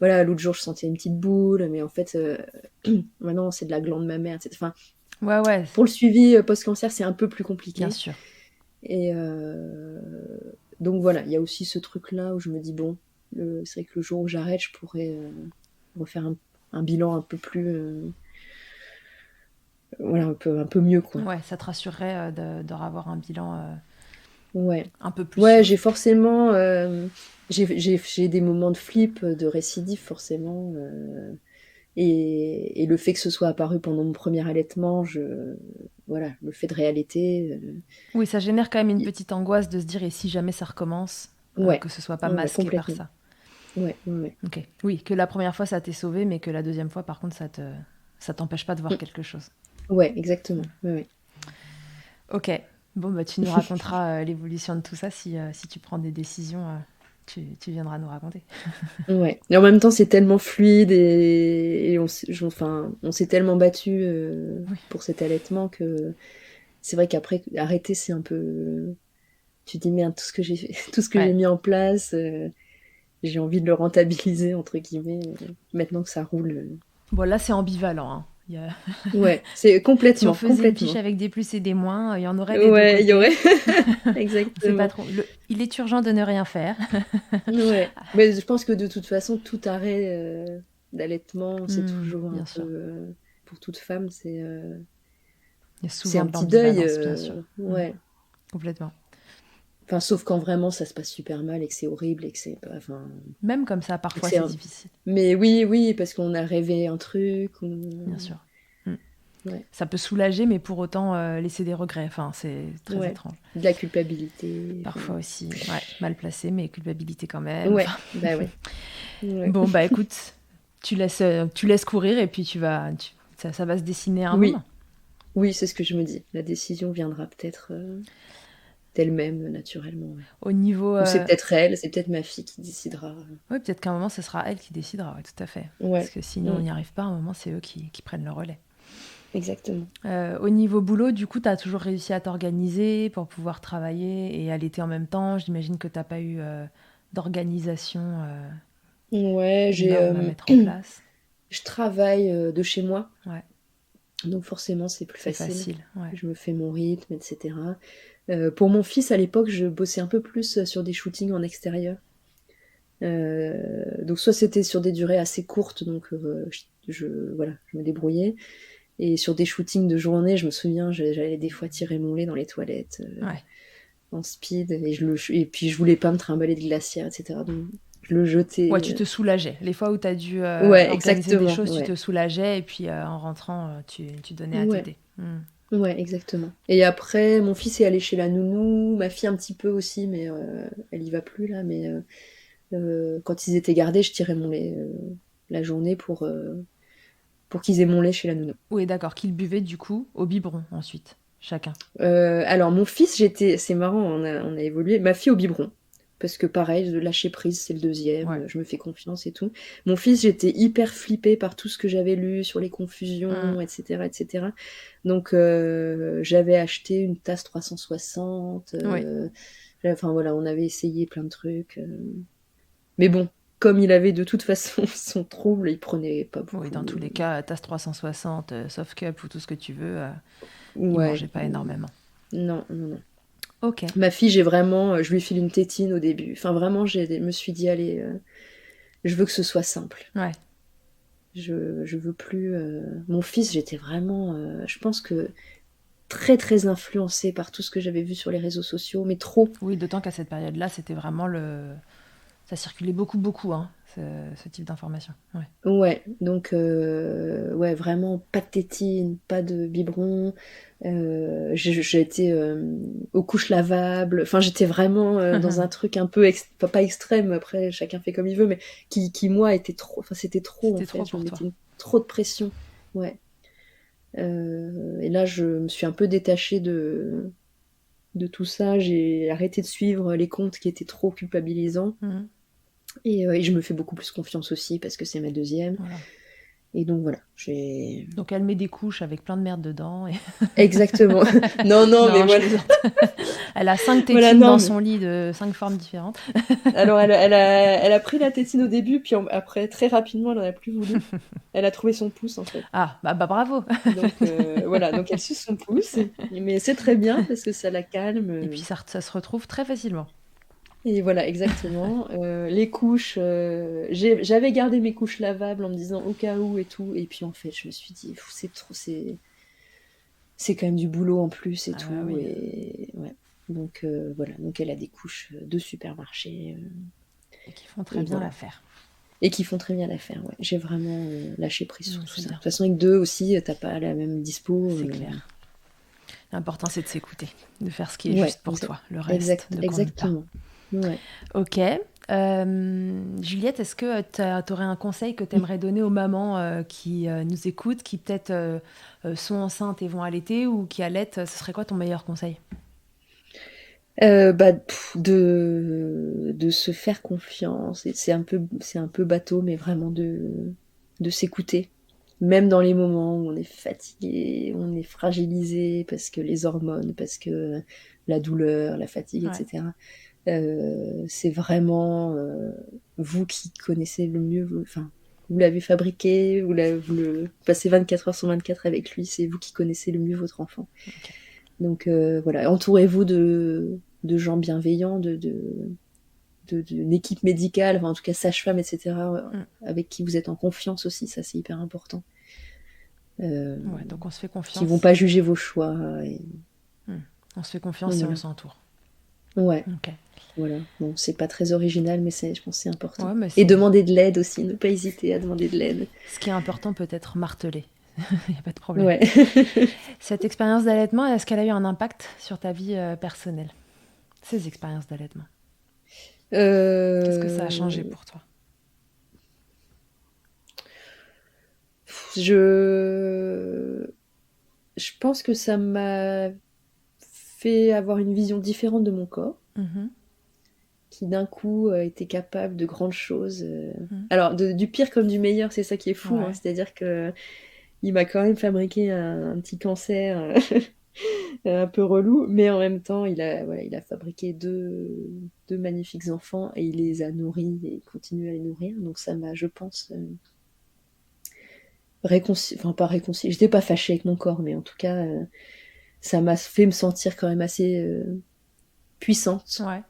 voilà, l'autre jour, je sentais une petite boule, mais en fait, maintenant, c'est de la glande mammaire, etc. Enfin, ouais, pour le suivi post-cancer, c'est un peu plus bien compliqué. sûr. Et donc voilà, il y a aussi ce truc-là où je me dis, bon, c'est vrai que le jour où j'arrête, je pourrais refaire un bilan un peu plus. Voilà, un peu mieux, quoi. Ouais, ça te rassurerait de revoir un bilan Ouais. un peu plus Ouais, sûr. j'ai forcément. J'ai des moments de flip, de récidive, forcément. Et le fait que ce soit apparu pendant mon premier allaitement, voilà, le fait de réallaiter. Oui, ça génère quand même une Y- petite angoisse de se dire, et si jamais ça recommence, Ouais, que ce soit pas ouais, masqué par complètement. ça. Ouais. Ok. Oui, que la première fois ça t'ait sauvé, mais que la deuxième fois, par contre, ça t'empêche pas de voir Mm. quelque chose. Ouais, exactement. Ouais. Ok. Bon, bah, tu nous raconteras l'évolution de tout ça si tu prends des décisions. Tu viendras nous raconter. Ouais. Et en même temps, c'est tellement fluide et enfin, on s'est tellement battu Oui. pour cet allaitement que c'est vrai qu'après, arrêter, c'est un peu. Tu te dis, merde, tout ce que j'ai fait, tout ce que j'ai Ouais. mis en place, j'ai envie de le rentabiliser, entre guillemets, maintenant que ça roule. Bon, là, c'est ambivalent, hein. Ouais, c'est Si on complètement, faisait une fiche complètement. avec des plus et des moins, il y en aurait des deux Ouais, il y aurait. côtés. On sait pas Exactement. trop. Il est urgent de ne rien faire. Ouais. Mais je pense que de toute façon, tout arrêt d'allaitement, c'est toujours un Bien peu. sûr. Pour toute femme, Il y a c'est souvent un de petit deuil. l'ambivalence, bien sûr. Ouais. Complètement. Enfin, sauf quand vraiment ça se passe super mal et que c'est horrible et que c'est. Enfin, Même comme ça, et que parfois, c'est c'est un. difficile. Mais oui, parce qu'on a rêvé un truc. Bien sûr. Mm. Ouais. Ça peut soulager, mais pour autant laisser des regrets. Enfin, c'est très Ouais. étrange. De la culpabilité. Enfin, Parfois aussi, ouais, mal placé, mais culpabilité quand même. ouais, Enfin, bah ouais. Ouais. bon, bah écoute, tu laisses courir et puis ça va se dessiner à un Oui, moment. oui, c'est ce que je me dis. La décision viendra peut-être. d'elle-même naturellement. Ouais. Au niveau... Ou c'est peut-être elle, c'est peut-être ma fille qui décidera. Oui, peut-être qu'à un moment, ce sera elle qui décidera, ouais, tout à fait. Parce Ouais, que sinon, on n'y arrive pas, à un moment, c'est eux qui prennent le relais. exactement. Au niveau boulot, du coup, tu as toujours réussi à t'organiser pour pouvoir travailler et allaiter en même temps. J'imagine que tu n'as pas eu d'organisation Ouais, énorme à mettre en place. je travaille de chez moi, Ouais, donc forcément c'est plus c'est facile. facile. Ouais. Je me fais mon rythme, etc. Pour mon fils, à l'époque, je bossais un peu plus sur des shootings en extérieur. Donc soit c'était sur des durées assez courtes, donc voilà, je me débrouillais. Et sur des shootings de journée, je me souviens, j'allais des fois tirer mon lait dans les toilettes Ouais. en speed, et puis je voulais pas me trimballer de glacière, etc. Donc je le jetais. Ouais, tu te soulageais. Les fois où tu as dû Ouais, organiser des exactement. choses, tu Ouais. te soulageais et puis en rentrant, tu donnais à Ouais. t'aider. Ouais, exactement. Et après, mon fils est allé chez la nounou, ma fille un petit peu aussi, mais elle y va plus là. Mais quand ils étaient gardés, je tirais mon lait la journée pour qu'ils aient mon lait chez la nounou. Oui, d'accord. Qu'ils buvaient du coup au biberon ensuite, chacun. Alors mon fils, c'est marrant, on a évolué. Ma fille au biberon. Parce que pareil, lâcher prise, c'est le deuxième, Ouais. je me fais confiance et tout. Mon fils, j'étais hyper flippée par tout ce que j'avais lu sur les confusions, etc., etc. Donc j'avais acheté une tasse 360. Oui. Enfin voilà, on avait essayé plein de trucs. Mais bon, comme il avait de toute façon son trouble, il prenait pas beaucoup. Oui, dans tous les cas, tasse 360, soft cup ou tout ce que tu veux, il Ouais. mangeait pas énormément. Non, non, non. Ok. Ma fille, je lui file une tétine au début. Enfin, vraiment, me suis dit, allez, je veux que ce soit simple. Ouais. Je veux plus. Mon fils, j'étais vraiment, je pense que très, très influencée par tout ce que j'avais vu sur les réseaux sociaux, mais trop. Oui, d'autant qu'à cette période-là, c'était vraiment ça circulait beaucoup, hein, ce type d'information. Ouais. Ouais, donc, ouais, vraiment, pas de tétine, pas de biberon. J'ai été aux couches lavables. Enfin, j'étais vraiment dans un truc un peu, pas extrême, après, chacun fait comme il veut, mais moi, était trop. Enfin, c'était trop, en C'était trop fait. Je me pour toi. mettais trop de pression. Ouais. Et là, je me suis un peu détachée de tout ça. J'ai arrêté de suivre les comptes qui étaient trop culpabilisants. Mhm. Et je me fais beaucoup plus confiance aussi parce que c'est ma deuxième. Voilà. Et donc voilà, Donc elle met des couches avec plein de merde dedans. Et... Exactement. Non, mais je voilà. plaisante. Elle a 5 tétines Voilà, non, dans mais- son lit de 5 formes différentes. Alors, elle a pris la tétine au début, puis après, très rapidement, elle en a plus voulu. Elle a trouvé son pouce, en fait. Ah, bah bravo. Donc, voilà, donc elle suce son pouce. Mais c'est très bien parce que ça la calme. Et puis ça se retrouve très facilement. Et voilà, exactement. Les couches, j'avais gardé mes couches lavables en me disant au cas où et tout. Et puis, en fait, je me suis dit, c'est quand même du boulot en plus et tout. Oui. Et ouais. Donc, voilà. Donc, elle a des couches de supermarché. Et qui font très bien voilà. l'affaire. Et qui font très bien l'affaire, ouais. J'ai vraiment lâché prise sur tout ça. Bien. De toute façon, avec deux aussi, t'as pas la même dispo. C'est clair. L'important, c'est de s'écouter, de faire ce qui est juste pour toi. Le reste, exactement. Ouais. Ok. Juliette, est-ce que tu aurais un conseil que tu aimerais donner aux mamans qui nous écoutent, qui peut-être sont enceintes et vont allaiter ou qui allaitent? Ce serait quoi ton meilleur conseil? De se faire confiance. C'est un peu bateau, mais vraiment de s'écouter. Même dans les moments où on est fatigué, on est fragilisé parce que les hormones, parce que la douleur, la fatigue, etc. C'est vraiment vous qui connaissez le mieux. Vous l'avez fabriqué, vous le passez 24 heures sur 24 avec lui, c'est vous qui connaissez le mieux votre enfant. Okay. Donc voilà, entourez-vous de gens bienveillants, d'une équipe médicale, enfin, en tout cas sage-femme, etc., avec qui vous êtes en confiance aussi, ça c'est hyper important. Ouais, donc on se fait confiance. Qui vont pas juger vos choix. On se fait confiance si on s'entoure. Ouais. Okay. Voilà. Bon, c'est pas très original, mais je pense que c'est important. Ouais, et demander de l'aide aussi, ne pas hésiter à demander de l'aide. Ce qui est important peut être martelé. Il n'y a pas de problème. Ouais. Cette expérience d'allaitement, est-ce qu'elle a eu un impact sur ta vie personnelle? Ces expériences d'allaitement. Qu'est-ce que ça a changé pour toi? Je pense que ça m'a fait avoir une vision différente de mon corps, Mhm. qui d'un coup était capable de grandes choses. Mhm. Alors, du pire comme du meilleur, c'est ça qui est fou, hein. Ouais. C'est-à-dire que il m'a quand même fabriqué un petit cancer un peu relou, mais en même temps, il a fabriqué deux magnifiques enfants et il les a nourris et il continue à les nourrir. Donc ça m'a, je pense, enfin pas réconcilié. J'étais pas fâchée avec mon corps, mais en tout cas, ça m'a fait me sentir quand même assez puissante. Ouais.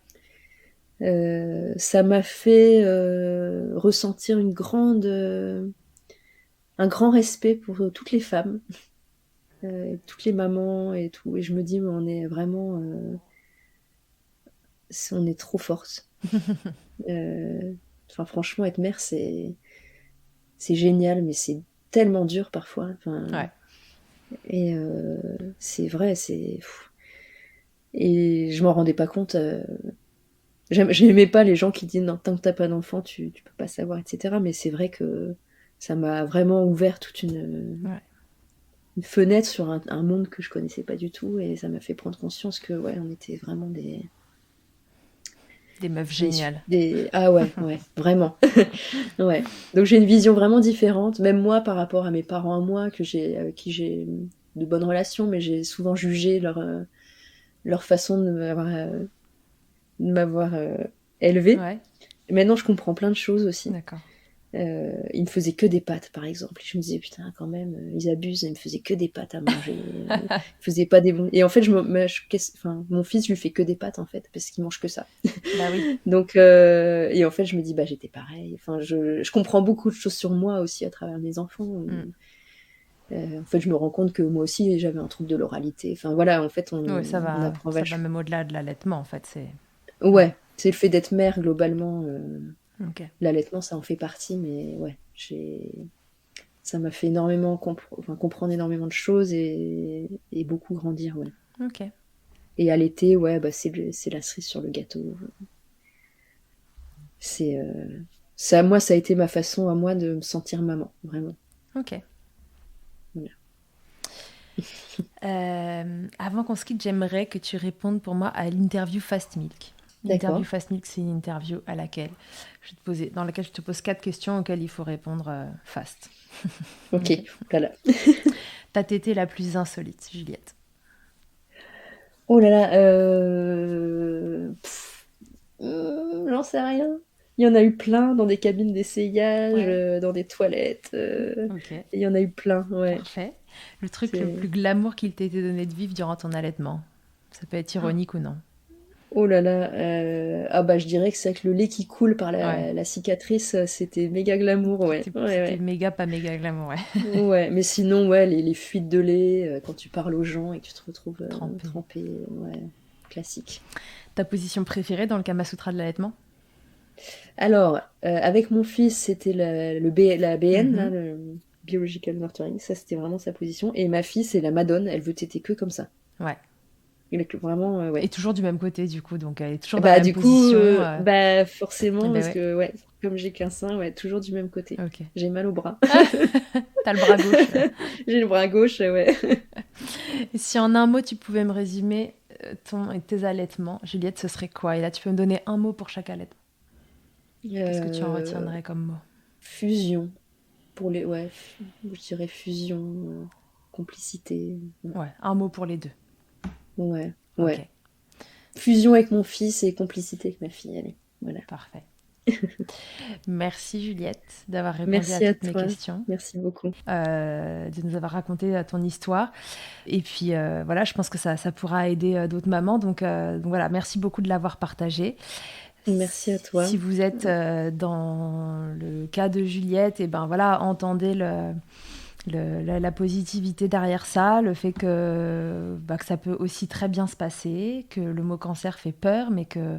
Ça m'a fait ressentir un grand respect pour toutes les femmes, toutes les mamans et tout. Et je me dis, mais on est vraiment, on est trop fortes. Enfin, franchement, être mère, c'est génial, mais c'est tellement dur parfois. Enfin, Ouais. et c'est vrai, et je m'en rendais pas compte. J'aimais pas les gens qui disent non, tant que t'as pas d'enfant, tu peux pas savoir, etc. Mais c'est vrai que ça m'a vraiment ouvert toute Ouais. une fenêtre sur un monde que je connaissais pas du tout, et ça m'a fait prendre conscience que ouais, on était vraiment Des meufs géniales. Ah ouais, ouais, vraiment. Ouais. Donc j'ai une vision vraiment différente, même moi par rapport à mes parents à moi, avec qui j'ai de bonnes relations, mais j'ai souvent jugé leur façon de m'avoir élevée. Ouais. Et maintenant je comprends plein de choses aussi. D'accord. Ils me faisaient que des pâtes, par exemple. Et je me disais, putain, quand même, ils abusent, ils me faisaient que des pâtes à manger. Ils faisaient pas des bons. Et en fait, enfin, mon fils, je lui fais que des pâtes, en fait, parce qu'il mange que ça. Bah oui. Donc, et en fait, je me dis, bah, j'étais pareil. Enfin, je comprends beaucoup de choses sur moi aussi à travers mes enfants. En fait, je me rends compte que moi aussi, j'avais un trouble de l'oralité. Enfin, voilà, en fait, Oui, ça on va, apprend ça va vachement. même au-delà de l'allaitement, en fait. C'est... Ouais, c'est le fait d'être mère, globalement. Ok. L'allaitement, ça en fait partie, mais ouais, ça m'a fait énormément comprendre énormément de choses et beaucoup grandir, ouais. Ok. Et allaiter, ouais, bah c'est la cerise sur le gâteau. C'est ça, moi, ça a été ma façon à moi de me sentir maman, vraiment. Ok. Voilà. Avant qu'on se quitte, j'aimerais que tu répondes pour moi à l'interview Fast Milk. L'interview D'accord. Fast Milk, c'est une interview dans laquelle je te pose 4 questions auxquelles il faut répondre fast. Ok, Ok. voilà. Ta tétée la plus insolite, Juliette? Oh là là, j'en sais rien. Il y en a eu plein dans des cabines d'essayage, Ouais. dans des toilettes. Ok. Et il y en a eu plein, ouais. Parfait. Le truc le C'est... plus glamour qu'il t'ait été donné de vivre durant ton allaitement? Ça peut être ironique ou non. Oh là là, ah bah je dirais que c'est avec le lait qui coule par Ouais. la cicatrice, c'était méga glamour, ouais, ouais, C'était ouais. méga, pas méga glamour, ouais. Ouais, mais sinon, ouais, les fuites de lait, quand tu parles aux gens et que tu te retrouves Trempé. trempé, ouais, classique. Ta position préférée dans le Kama Sutra de l'allaitement? Alors, avec mon fils, c'était la BN, là, Mhm. le Biological Nurturing, ça c'était vraiment sa position. Et ma fille, c'est la Madone, elle veut téter que comme ça. Ouais. Vraiment, Et ouais. toujours du même côté, du coup, donc elle est toujours dans la Bah même du coup, position. bah forcément, Ben parce ouais, que, ouais, comme j'ai qu'un sein, ouais, toujours du même côté. ok. J'ai mal au bras. T'as le bras gauche. J'ai le bras gauche, ouais. Et si en un mot tu pouvais me résumer tes allaitements, Juliette, ce serait quoi? Et là, tu peux me donner un mot pour chaque allaitement. Qu'est-ce que tu en Euh, retiendrais comme mot? fusion. Ouais, je dirais fusion, complicité. Ouais, un mot pour les deux. Ouais, Ok, ouais. Fusion avec mon fils et complicité avec ma fille, allez. Voilà. parfait. Merci Juliette d'avoir répondu à Merci à toutes mes toi. questions, Merci beaucoup. de nous avoir raconté ton histoire. Et puis voilà, je pense que ça pourra aider d'autres mamans. Donc voilà, merci beaucoup de l'avoir partagé. Merci à toi. Si vous êtes dans le cas de Juliette, et ben voilà, entendez la positivité derrière ça, le fait que ça peut aussi très bien se passer, que le mot cancer fait peur, mais que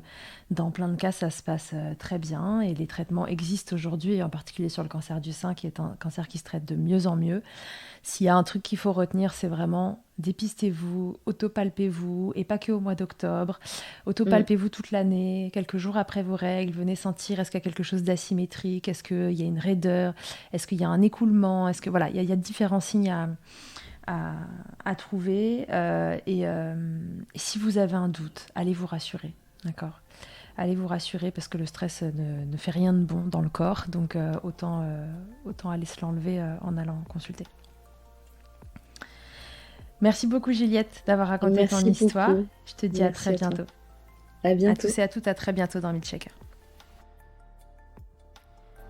dans plein de cas, ça se passe très bien. Et les traitements existent aujourd'hui, et en particulier sur le cancer du sein, qui est un cancer qui se traite de mieux en mieux. S'il y a un truc qu'il faut retenir, c'est vraiment dépistez-vous, autopalpez-vous, et pas que au mois d'octobre. Mm. Autopalpez-vous toute l'année, quelques jours après vos règles, venez sentir est-ce qu'il y a quelque chose d'asymétrique, est-ce qu'il y a une raideur, est-ce qu'il y a un écoulement, est-ce que voilà, il y a différents signes à trouver. Et si vous avez un doute, allez vous rassurer, d'accord ? Allez vous rassurer parce que le stress ne fait rien de bon dans le corps, donc autant aller se l'enlever en allant consulter. Merci beaucoup Juliette d'avoir raconté ton histoire. Beaucoup. Je te dis à très bientôt. À bientôt. À tous et à toutes, à très bientôt dans Milkshaker.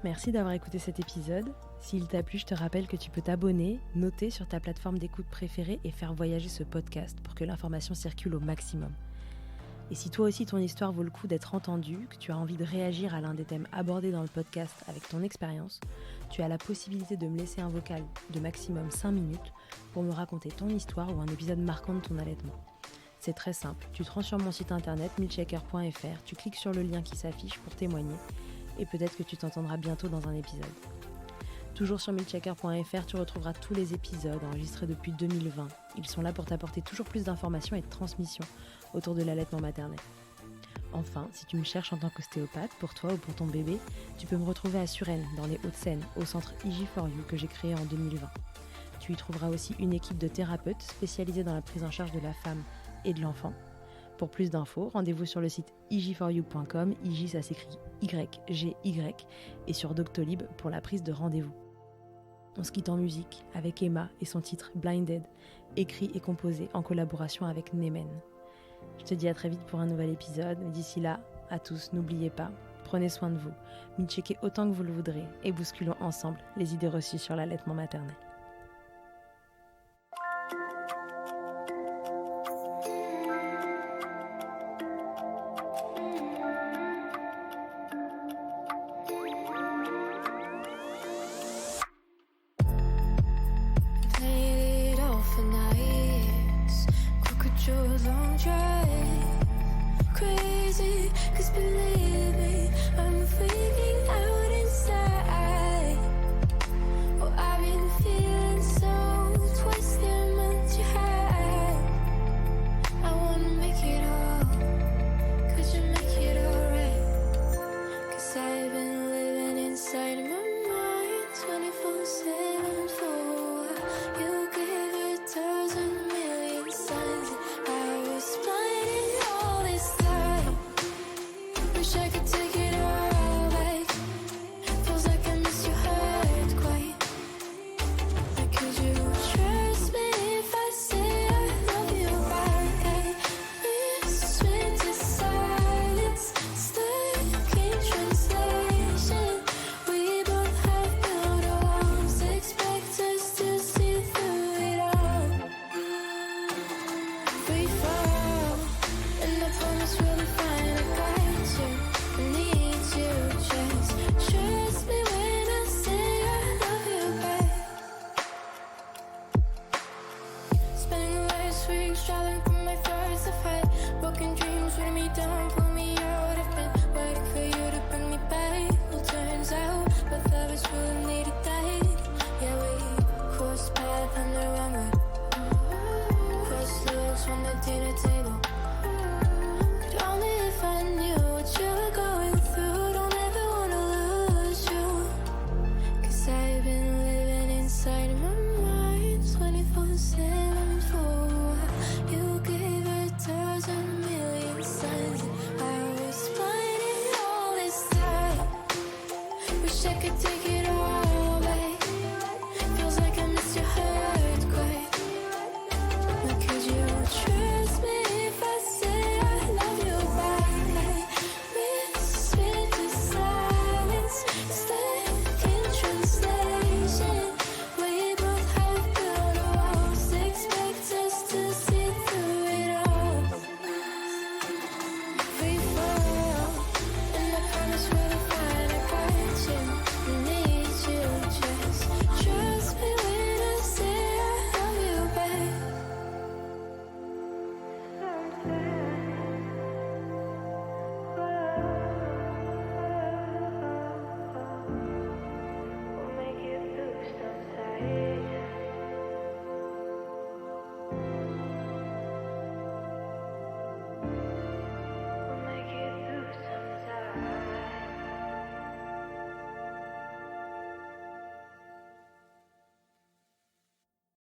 Merci d'avoir écouté cet épisode. S'il t'a plu, je te rappelle que tu peux t'abonner, noter sur ta plateforme d'écoute préférée et faire voyager ce podcast pour que l'information circule au maximum. Et si toi aussi ton histoire vaut le coup d'être entendue, que tu as envie de réagir à l'un des thèmes abordés dans le podcast avec ton expérience, tu as la possibilité de me laisser un vocal de maximum 5 minutes pour me raconter ton histoire ou un épisode marquant de ton allaitement. C'est très simple, tu te rends sur mon site internet milkshaker.fr, tu cliques sur le lien qui s'affiche pour témoigner et peut-être que tu t'entendras bientôt dans un épisode. Toujours sur milkshaker.fr, tu retrouveras tous les épisodes enregistrés depuis 2020. Ils sont là pour t'apporter toujours plus d'informations et de transmissions autour de l'allaitement maternel. Enfin, si tu me cherches en tant qu'ostéopathe, pour toi ou pour ton bébé, tu peux me retrouver à Suresnes, dans les Hauts-de-Seine, au centre IG4U que j'ai créé en 2020. Tu y trouveras aussi une équipe de thérapeutes spécialisés dans la prise en charge de la femme et de l'enfant. Pour plus d'infos, rendez-vous sur le site ig4u.com, IG ça s'écrit YGY, et sur Doctolib pour la prise de rendez-vous. On se quitte en musique avec Emma et son titre Blinded, écrit et composé en collaboration avec Nemen. Je te dis à très vite pour un nouvel épisode. D'ici là, à tous, n'oubliez pas, prenez soin de vous, milkshaker autant que vous le voudrez et bousculons ensemble les idées reçues sur l'allaitement maternel.